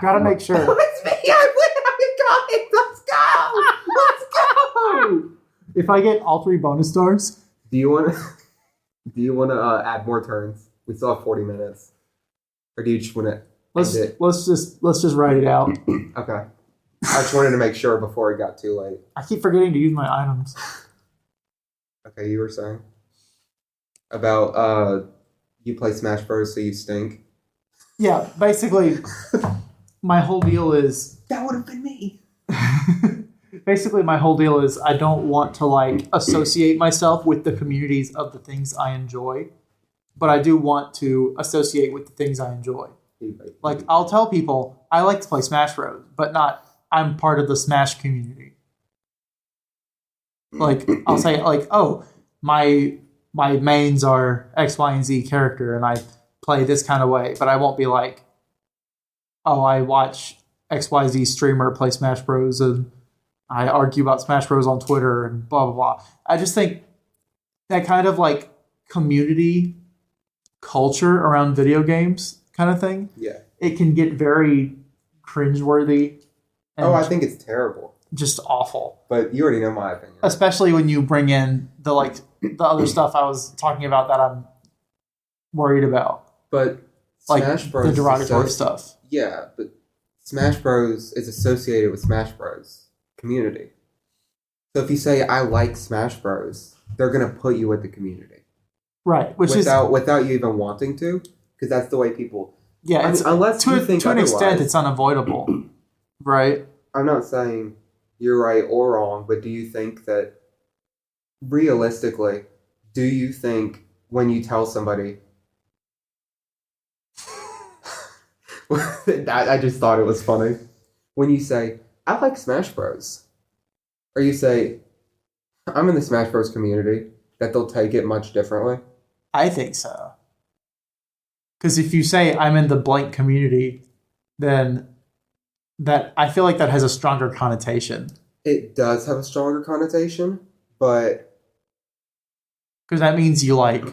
Gotta make sure. It's me. I win. I got it. Let's go. Let's go. If I get all 3 bonus stars, Do you want to? Do you want to add more turns? We still have 40 minutes. Or do you just want to? let's end it? let's just write it out. Okay. I just wanted to make sure before it got too late. I keep forgetting to use my items. Okay, you were saying about you play Smash Bros. So you stink. Yeah, basically, my whole deal is That would have been me. basically my whole deal is I don't want to like associate myself with the communities of the things I enjoy, but I do want to associate with the things I enjoy. Like I'll tell people I like to play Smash Bros, but not I'm part of the Smash community. Like I'll say like, oh, my mains are X, Y, and Z character, and I play this kind of way, but I won't be like, oh, I watch XYZ streamer play Smash Bros. And I argue about Smash Bros. On Twitter and blah blah blah. I just think that kind of like community culture around video games kind of thing, Yeah. it can get very cringeworthy and Oh, I think it's terrible. just awful. But you already know my opinion. Especially when you bring in the other stuff I was talking about that I'm worried about. But Like Smash Bros. the is derogatory associ- stuff. Yeah, but Smash Bros. Is associated with Smash Bros. Community. So if you say I like Smash Bros., they're gonna put you with the community Right. Which without you even wanting to, because that's the way people. yeah, I mean, it's unless you think to an extent otherwise. it's unavoidable. Right? I'm not saying you're right or wrong, but do you think that realistically, do you think when you tell somebody I just thought it was funny. When you say, I like Smash Bros. Or you say, I'm in the Smash Bros. Community, that they'll take it much differently. I think so. Because if you say I'm in the blank community, then that I feel like that has a stronger connotation. It does have a stronger connotation, but Because that means you like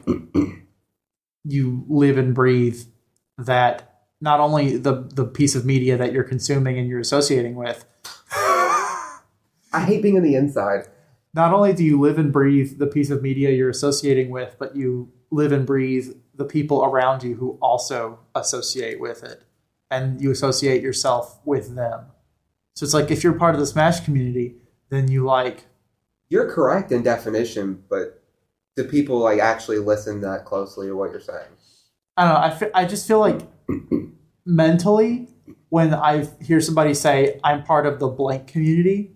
you live and breathe that not only the piece of media that you're consuming and you're associating with, I hate being on the inside. not only do you live and breathe the piece of media you're associating with, but you live and breathe the people around you who also associate with it. And you associate yourself with them. So it's like if you're part of the Smash community, then you like... You're correct in definition, but do people like actually listen that closely to what you're saying? I don't know. I just feel like mentally, when I hear somebody say, I'm part of the blank community,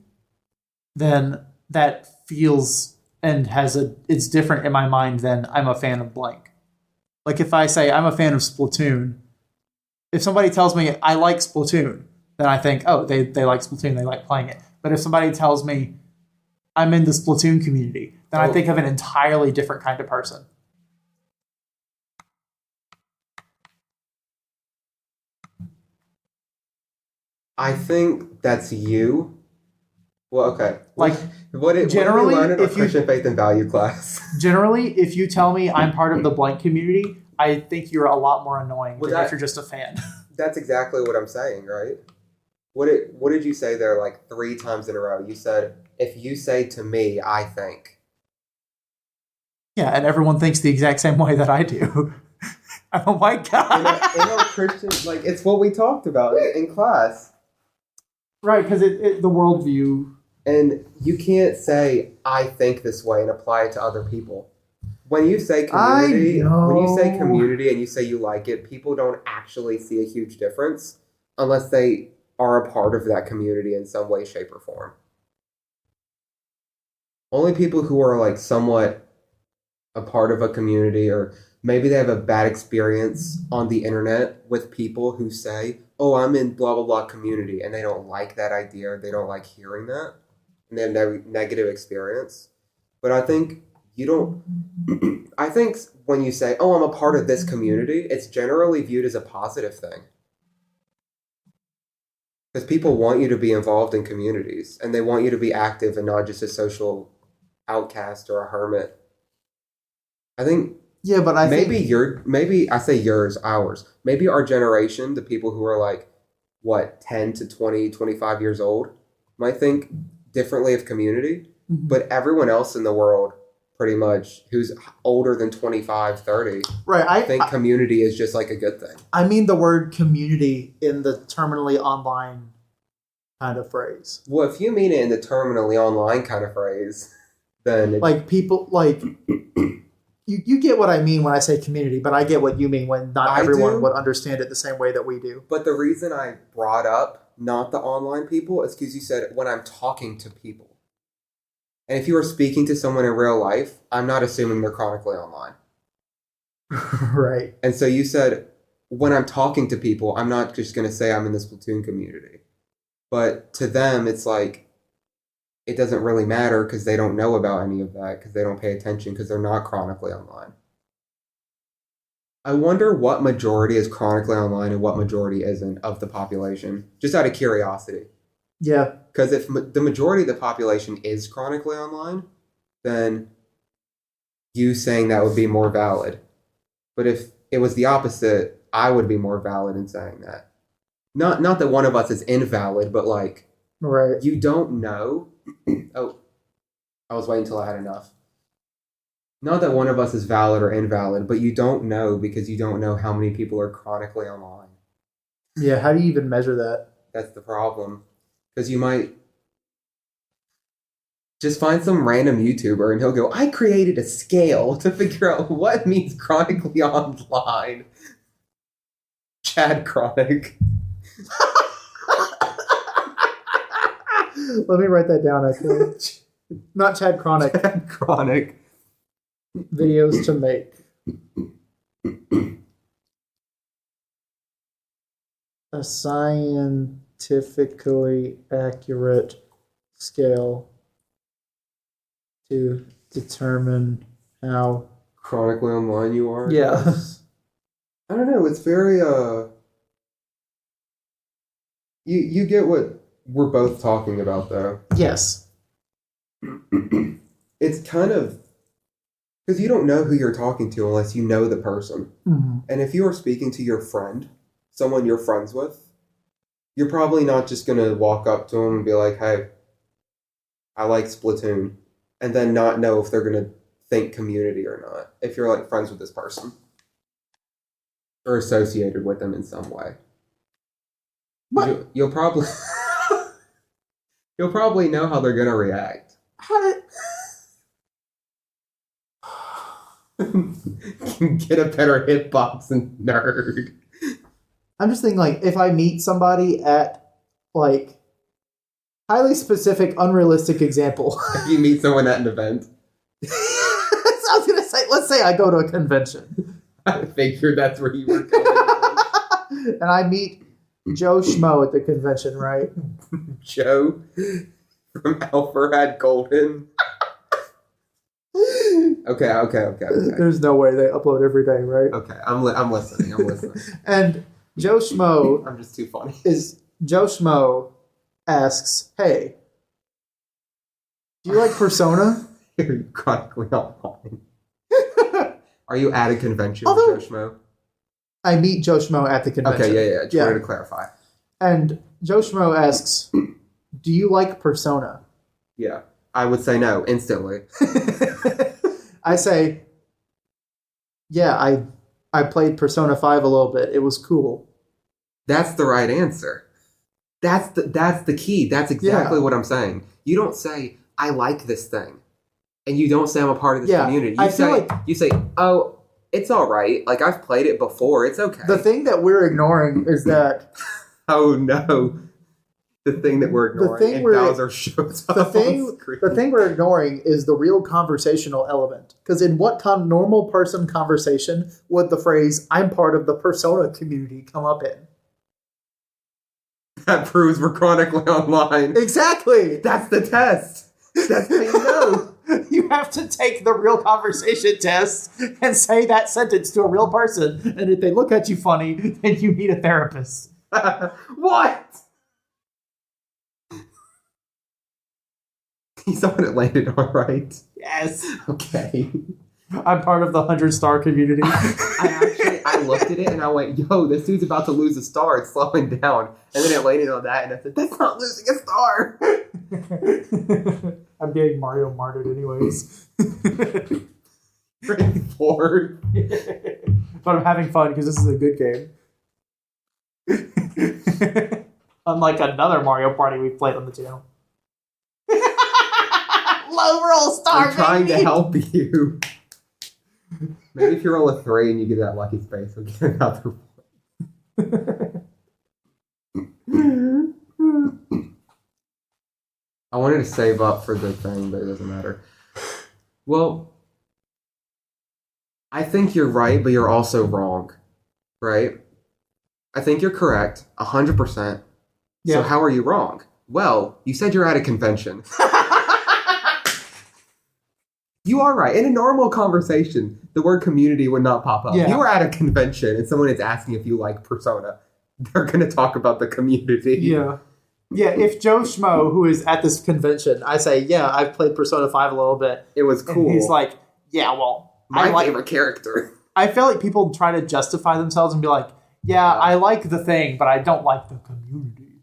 then that feels and it's different in my mind than I'm a fan of blank. Like if I say I'm a fan of Splatoon, if somebody tells me I like Splatoon, then I think, oh, they like Splatoon, they like playing it. But if somebody tells me I'm in the Splatoon community, then I think of an entirely different kind of person. I think that's you, Well, okay. Like, what did generally, we learn in our if you- Christian faith and value class? generally, if you tell me I'm part of the blank community, I think you're a lot more annoying Well, than if that- you're just a fan. That's exactly what I'm saying, right? What did you say there like 3 times in a row? You said, if you say to me, I think. Yeah, and everyone thinks the exact same way that I do. Oh my In god! a Christian, like, it's what we talked about in class. Right, because the worldview. And you can't say, I think this way and apply it to other people. When you say community, I know. when you say community and you say you like it, people don't actually see a huge difference unless they are a part of that community in some way, shape, or form. Only people who are like somewhat a part of a community, or maybe they have a bad experience on the internet with people who say, oh, I'm in blah, blah, blah community, and they don't like that idea, or they don't like hearing that, and they have negative experience. But I think you don't, I think when you say, oh, I'm a part of this community, it's generally viewed as a positive thing. Because people want you to be involved in communities, and they want you to be active and not just a social outcast or a hermit. I think Yeah, but I maybe think maybe I say yours, ours. Maybe our generation, the people who are like, what, 10 to 20, 25 years old, might think differently of community. But everyone else in the world, pretty much, who's older than 25, 30, right. I think community is just like a good thing. I mean the word community in the terminally online kind of phrase. Well, if you mean it in the terminally online kind of phrase, then it's, Like people like you get what I mean when I say community, but I get what you mean when not I everyone do. would understand it the same way that we do. But the reason I brought up not the online people is because you said when I'm talking to people. And if you are speaking to someone in real life, I'm not assuming they're chronically online. Right. And so you said, when I'm talking to people, I'm not just going to say I'm in the Splatoon community. But to them, it's like, it doesn't really matter because they don't know about any of that, because they don't pay attention, because they're not chronically online. I wonder what majority is chronically online and what majority isn't of the population, just out of curiosity. Yeah. Because if the majority of the population is chronically online, then you saying that would be more valid. But if it was the opposite, I would be more valid in saying that. Not that one of us is invalid, but like, Right. you don't know. Oh, I was waiting until I had enough. Not that one of us is valid or invalid, but you don't know because you don't know how many people are chronically online. Yeah, how do you even measure that? That's the problem. Because you might just find some random YouTuber and he'll go, I created a scale to figure out what means chronically online. Chad Chronic. Let me write that down actually. Not Chad Chronic. Chad Chronic. Videos to make. A scientifically accurate scale to determine how. Chronically online you are? Yeah. I don't know, it's very you get what we're both talking about though. Yes. It's kind of because you don't know who you're talking to unless you know the person. Mm-hmm. And if you are speaking to your friend, someone you're friends with, you're probably not just going to walk up to them and be like, hey, I like Splatoon, and then not know if they're going to think community or not, if you're like friends with this person or associated with them in some way. What? You'll probably you'll probably know how they're going to react. How did... Get a better hitboxing, nerd. I'm just thinking, like, if I meet somebody at, like, highly specific, unrealistic example. If you meet someone at an event. I was gonna say, let's say I go to a convention. I figured that's where you were going. And I meet Joe Schmo at the convention, right? Joe from Alpharad Golden. Okay. There's no way they upload every day, right? Okay, I'm listening. And Joe Schmo I'm just too funny. Joe Schmo asks, hey, Do you like Persona? Are you chronically online? Are you at a convention Although- with Joe Schmo? I meet Joe Schmo at the convention. Okay, yeah. Just wanted to clarify. And Joe Schmo asks, do you like Persona? Yeah. I would say no instantly. I say, yeah, I played Persona 5 a little bit. It was cool. That's the right answer. That's the key. That's exactly Yeah. what I'm saying. You don't say, I like this thing. And you don't say I'm a part of this Yeah, community. I feel like- You say, oh, it's all right. Like, I've played it before. It's okay. The thing that we're ignoring is that Oh, no. The thing that we're ignoring. thing and we're- Bowser shows up the on thing screen. we're ignoring is the real conversational element. Because in what normal person conversation would the phrase "I'm part of the Persona community" come up in? That proves we're chronically online. Exactly. That's the test. That's how you know. You have to take the real conversation test and say that sentence to a real person, and if they look at you funny, then you need a therapist. What? He's the one it landed on, right? Yes, Okay. I'm part of the 100-star community. I looked at it and I went, yo, this dude's about to lose a star. It's slowing down. And then it landed on that and I said, that's not losing a star. I'm getting Mario martyred anyways. Pretty forward. But I'm having fun because this is a good game. Unlike another Mario Party we've played on the channel. Low roll star, I'm trying to baby! help you. Maybe if you roll a 3 and you get that lucky space, we'll get another one. I wanted to save up for the thing, but it doesn't matter. Well, I think you're right, but you're also wrong, right? I think you're correct, 100%. Yeah. So how are you wrong? Well, you said you're at a convention. You are right. In a normal conversation, the word community would not pop up. Yeah. You are at a convention and someone is asking if you like Persona. They're going to talk about the community. Yeah. Yeah, if Joe Schmo, who is at this convention, I say, yeah, I've played Persona 5 a little bit. It was cool. And he's like, yeah, well, my favorite character. I feel like people try to justify themselves and be like, yeah, I like the thing, but I don't like the community.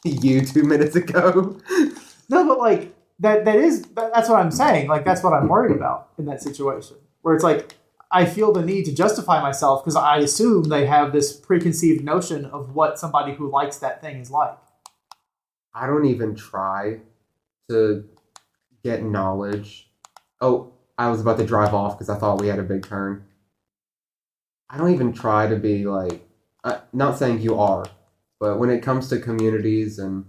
You 2 minutes ago. No, but like, that's what I'm saying. Like, that's what I'm worried about in that situation. Where it's like, I feel the need to justify myself because I assume they have this preconceived notion of what somebody who likes that thing is like. I don't even try to get knowledge. Oh, I was about to drive off because I thought we had a big turn. I don't even try to be like, not saying you are, but when it comes to communities and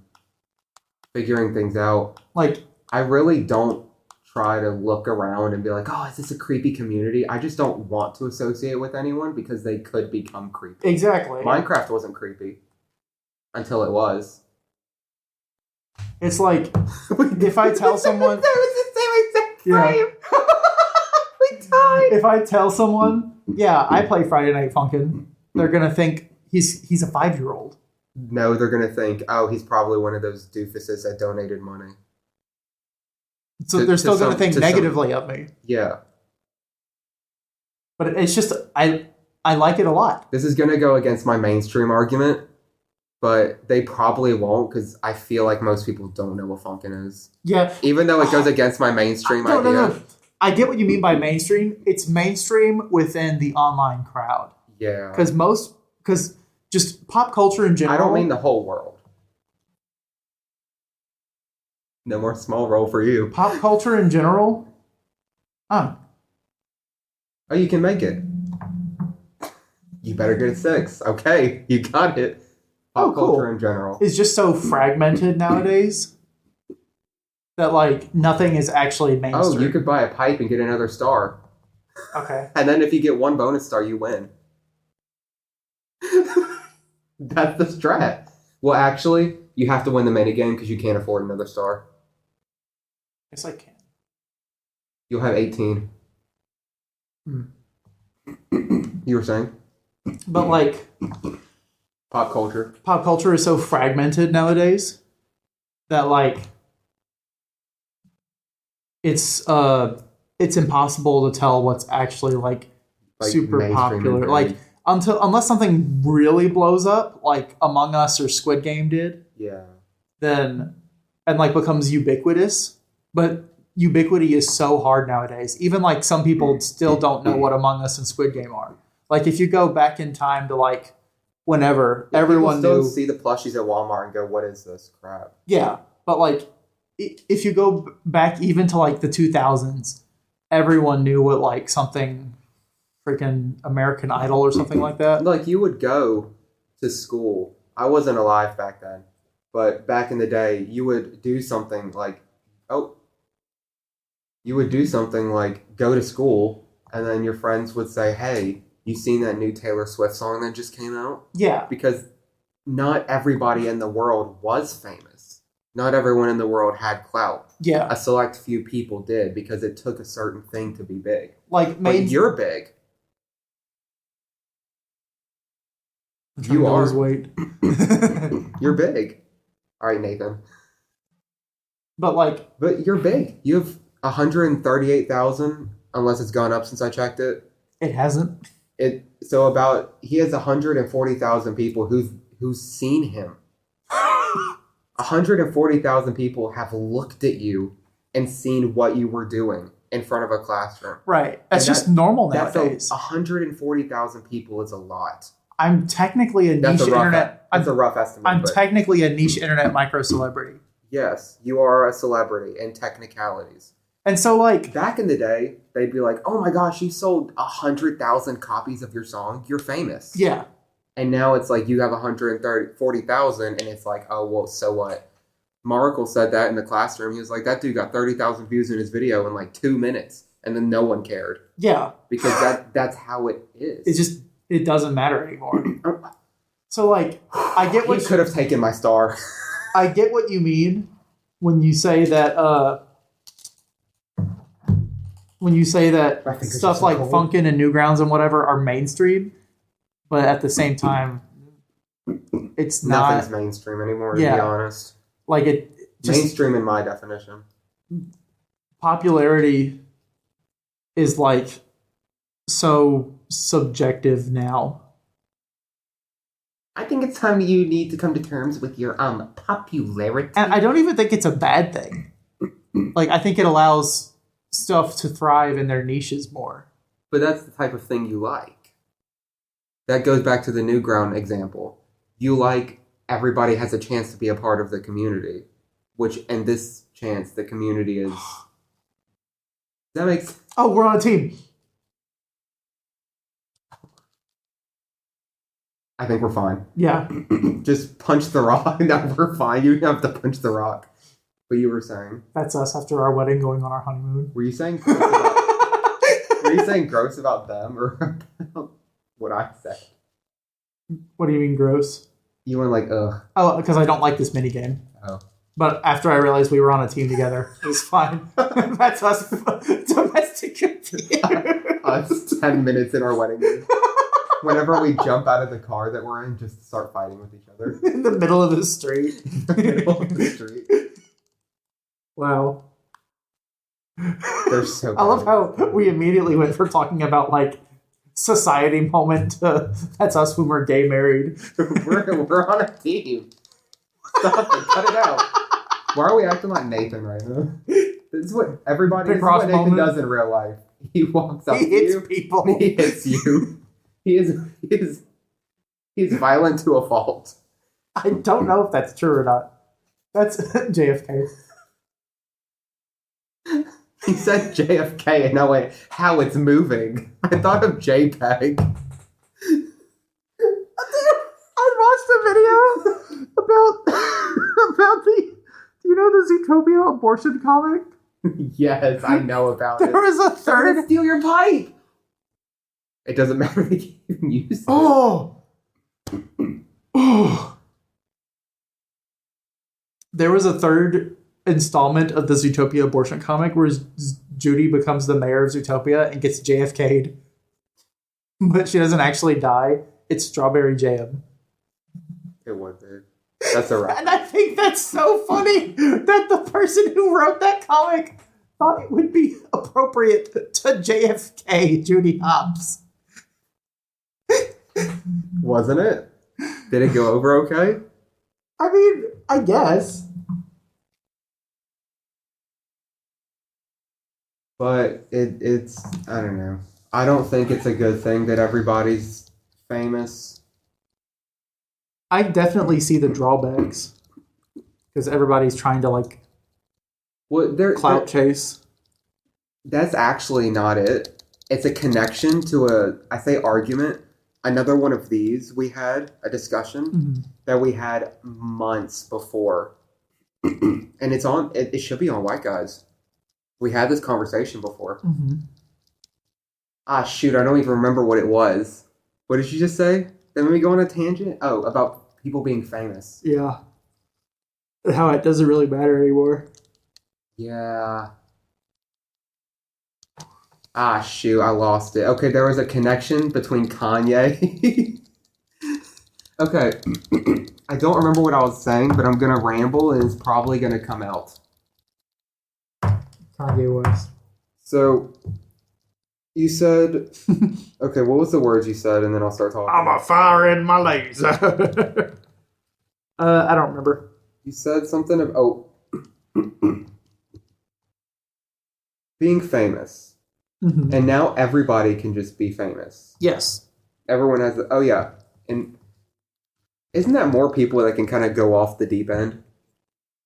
figuring things out, Like, I really don't try to look around and be like, oh, is this a creepy community? I just don't want to associate with anyone because they could become creepy. exactly. Minecraft wasn't creepy until it was. It's like, if I tell someone... That was the same exact Yeah. frame. We died. If I tell someone, yeah, I play Friday Night Funkin', they're going to think he's a 5-year-old. No, they're going to think, oh, he's probably one of those doofuses that donated money. So To- they're to still going some- to think to some- negatively of me. Yeah. But it's just, I like it a lot. This is going to go against my mainstream argument, but they probably won't because I feel like most people don't know what Funkin' is. Yeah. Even though it goes against my mainstream idea. No. I get what you mean by mainstream. It's mainstream within the online crowd. Yeah. Because just pop culture in general. I don't mean the whole world. No more small role for you. Pop culture in general. Oh, you can make it. You better get a 6. Okay, you got it. Pop Oh, cool. culture in general. Is just so fragmented nowadays that like nothing is actually mainstream. Oh, you could buy a pipe and get another star. Okay. And then if you get 1 bonus star, you win. That's the strat. Well, actually, you have to win the minigame because you can't afford another star. Yes, I can. You'll have 18. You were saying? But like Pop culture. pop culture is so fragmented nowadays that like it's impossible to tell what's actually like super mainstream popular. and Like unless something really blows up, like Among Us or Squid Game did, yeah. then and like becomes ubiquitous. But ubiquity is so hard nowadays. Even like some people still don't know what Among Us and Squid Game are. Like if you go back in time to like whenever everyone People knew, still see the plushies at Walmart and go, "What is this crap?" yeah. But like if you go back even to like the 2000s, everyone knew what like something freaking American Idol or something like that. Like you would go to school. I wasn't alive back then, but back in the day, you would do something like, go to school, and then your friends would say, "Hey, you seen that new Taylor Swift song that just came out?" Yeah. Because not everybody in the world was famous. Not everyone in the world had clout. Yeah. A select few people did because it took a certain thing to be big. Like But you're big. I'm trying You to are. lose weight. You're big. All right, Nathan. But like But you're big. You have 138,000, unless it's gone up since I checked it. it hasn't. He has 140,000 people who's seen him. 140,000 people have looked at you and seen what you were doing in front of a classroom. Right. That's And just normal That's nowadays. 140,000 people is a lot. I'm technically a That's niche a rough. internet. That's a rough estimate. I'm but technically a niche internet micro celebrity. yes, you are a celebrity in technicalities. And so like Back in the day, they'd be like, "Oh my gosh, you sold 100,000 copies of your song. You're famous." yeah. And now it's like you have 140,000, and it's like, "Oh well, so what?" Markle said that in the classroom. He was like, "That dude got 30,000 views in his video in like 2 minutes, and then no one cared Yeah. because that's how it is." It doesn't matter anymore. So like I get what He could have taken my star. I get what you mean when you say that My fingers stuff are so like cold. Funkin' and Newgrounds and whatever are mainstream, but at the same time it's Nothing's not mainstream anymore, to Yeah. be honest. like it just Mainstream in my definition. popularity is like so subjective now. I think it's time you need to come to terms with your popularity. And I don't even think it's a bad thing. Like I think it allows stuff to thrive in their niches more. But that's the type of thing you like. That goes back to the Newground example. You like everybody has a chance to be a part of the community, which in this chance the community is. That makes Oh, we're on a team. I think we're fine. Yeah. Just punch the rock. No, we're fine. You don't have to punch the rock. But you were saying. That's us after our wedding going on our honeymoon. Were you saying gross about, were you saying gross about them or about what I said? What do you mean gross? You were like, ugh. Oh, because I don't like this minigame. Oh. But after I realized we were on a team together, it was fine. That's us domestic abuse. Us 10 minutes in our wedding day. Whenever we jump out of the car that we're in, just to start fighting with each other. In the middle of the street. In the middle of the street. Wow. They're so I love bad. how we immediately went from talking about like society moment to that's us when we're gay married. we're on a team. Stop it. Cut it out. Why are we acting like Nathan right now? This is what everybody Big this is what Ross Nathan moment. does in real life. He walks up He to hits you. people. He hits you. He's violent to a fault. I don't know if that's true or not. That's JFK. He said JFK and now wait, how it's moving. I thought of JPEG. I watched a video about the. Do you know the Zootopia abortion comic? Yes, I know about There it. was a They're gonna third. steal your pipe. It doesn't matter. They can't even use it. Oh. Oh. There was a third installment of the Zootopia abortion comic where Judy becomes the mayor of Zootopia and gets JFK'd. But she doesn't actually die. It's strawberry jam. It would be. That's a wrap. And I think that's so funny that the person who wrote that comic thought it would be appropriate to JFK Judy Hopps. Wasn't it? Did it go over okay? I mean, I guess. But it's I don't know. I don't think it's a good thing that everybody's famous. I definitely see the drawbacks. Because everybody's trying to, like, Well, clout chase. that's actually not it. It's a connection to I say argument. Another one of these we had a discussion Mhm. that we had months before. And it's on it should be on White Guys. We had this conversation before. Mhm. Ah, shoot, I don't even remember what it was. What did you just say? Then let me go on a tangent. Oh, about people being famous. Yeah. How it doesn't really matter anymore. Yeah. Ah, shoot, I lost it. Okay, there was a connection between Kanye. Okay, I don't remember what I was saying, but I'm gonna ramble and it's probably gonna come out. Kanye West. So, you said, okay, what was the words you said, and then I'll start talking. I'm a fire in my laser. I don't remember. You said something of being famous, Mhm. and now everybody can just be famous. Yes. Everyone has. Oh yeah, and isn't that more people that can kind of go off the deep end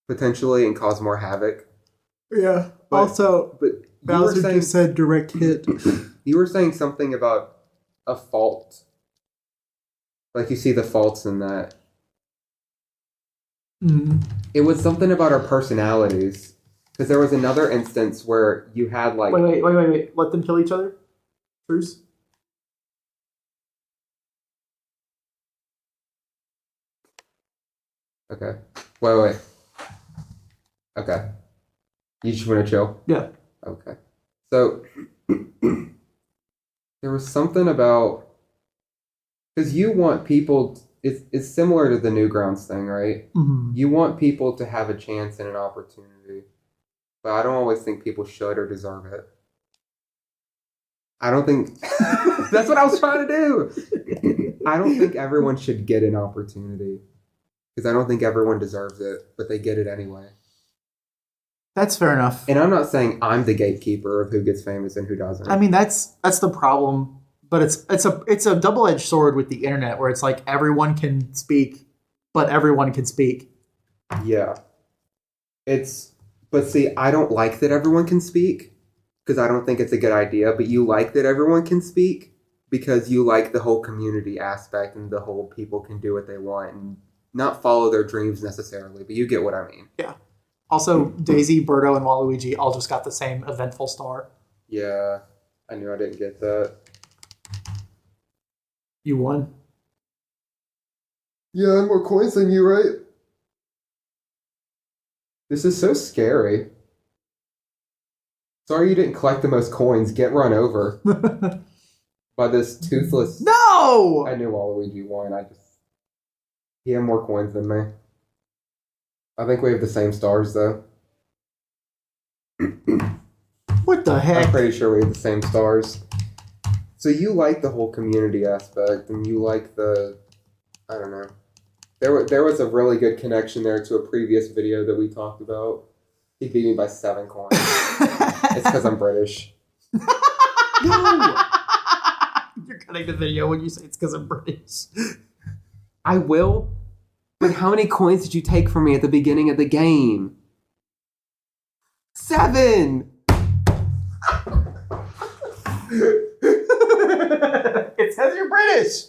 potentially and cause more havoc? Yeah. But- Also, But you were Bowser saying just said direct hit. you were saying something about a fault, like you see the faults in that. Mhm. It was something about our personalities because there was another instance where you had like. Wait. Let them kill each other? Bruce? Okay. Wait. Okay. You just want to chill? Yeah. Okay. So there was something about because you want people. It's similar to the Newgrounds thing, right? Mhm. You want people to have a chance and an opportunity, but I don't always think people should or deserve it. I don't think that's what I was trying to do. I don't think everyone should get an opportunity because I don't think everyone deserves it, but they get it anyway. That's fair enough. And I'm not saying I'm the gatekeeper of who gets famous and who doesn't. I mean, that's the problem. But it's a double-edged sword with the internet where it's like everyone can speak, but everyone can speak. Yeah. But see, I don't like that everyone can speak because I don't think it's a good idea, but you like that everyone can speak because you like the whole community aspect and the whole people can do what they want and not follow their dreams necessarily, but you get what I mean. Also, Daisy, Birdo, and Waluigi all just got the same eventful star. Yeah, I knew I didn't get that. You won. Yeah, I have more coins than you, right? This is so scary. Sorry you didn't collect the most coins. Get run over by this toothless... No! I knew Waluigi won. He had more coins than me. I think we have the same stars, though. What the I'm heck? pretty sure we have the same stars. So you like the whole community aspect, and you like the... I don't know. There was a really good connection there to a previous video that we talked about. He beat me by 7 coins. It's because I'm British. No! You're cutting the video when you say it's because I'm British. I will. But how many coins did you take from me at the beginning of the game? 7! It says you're British.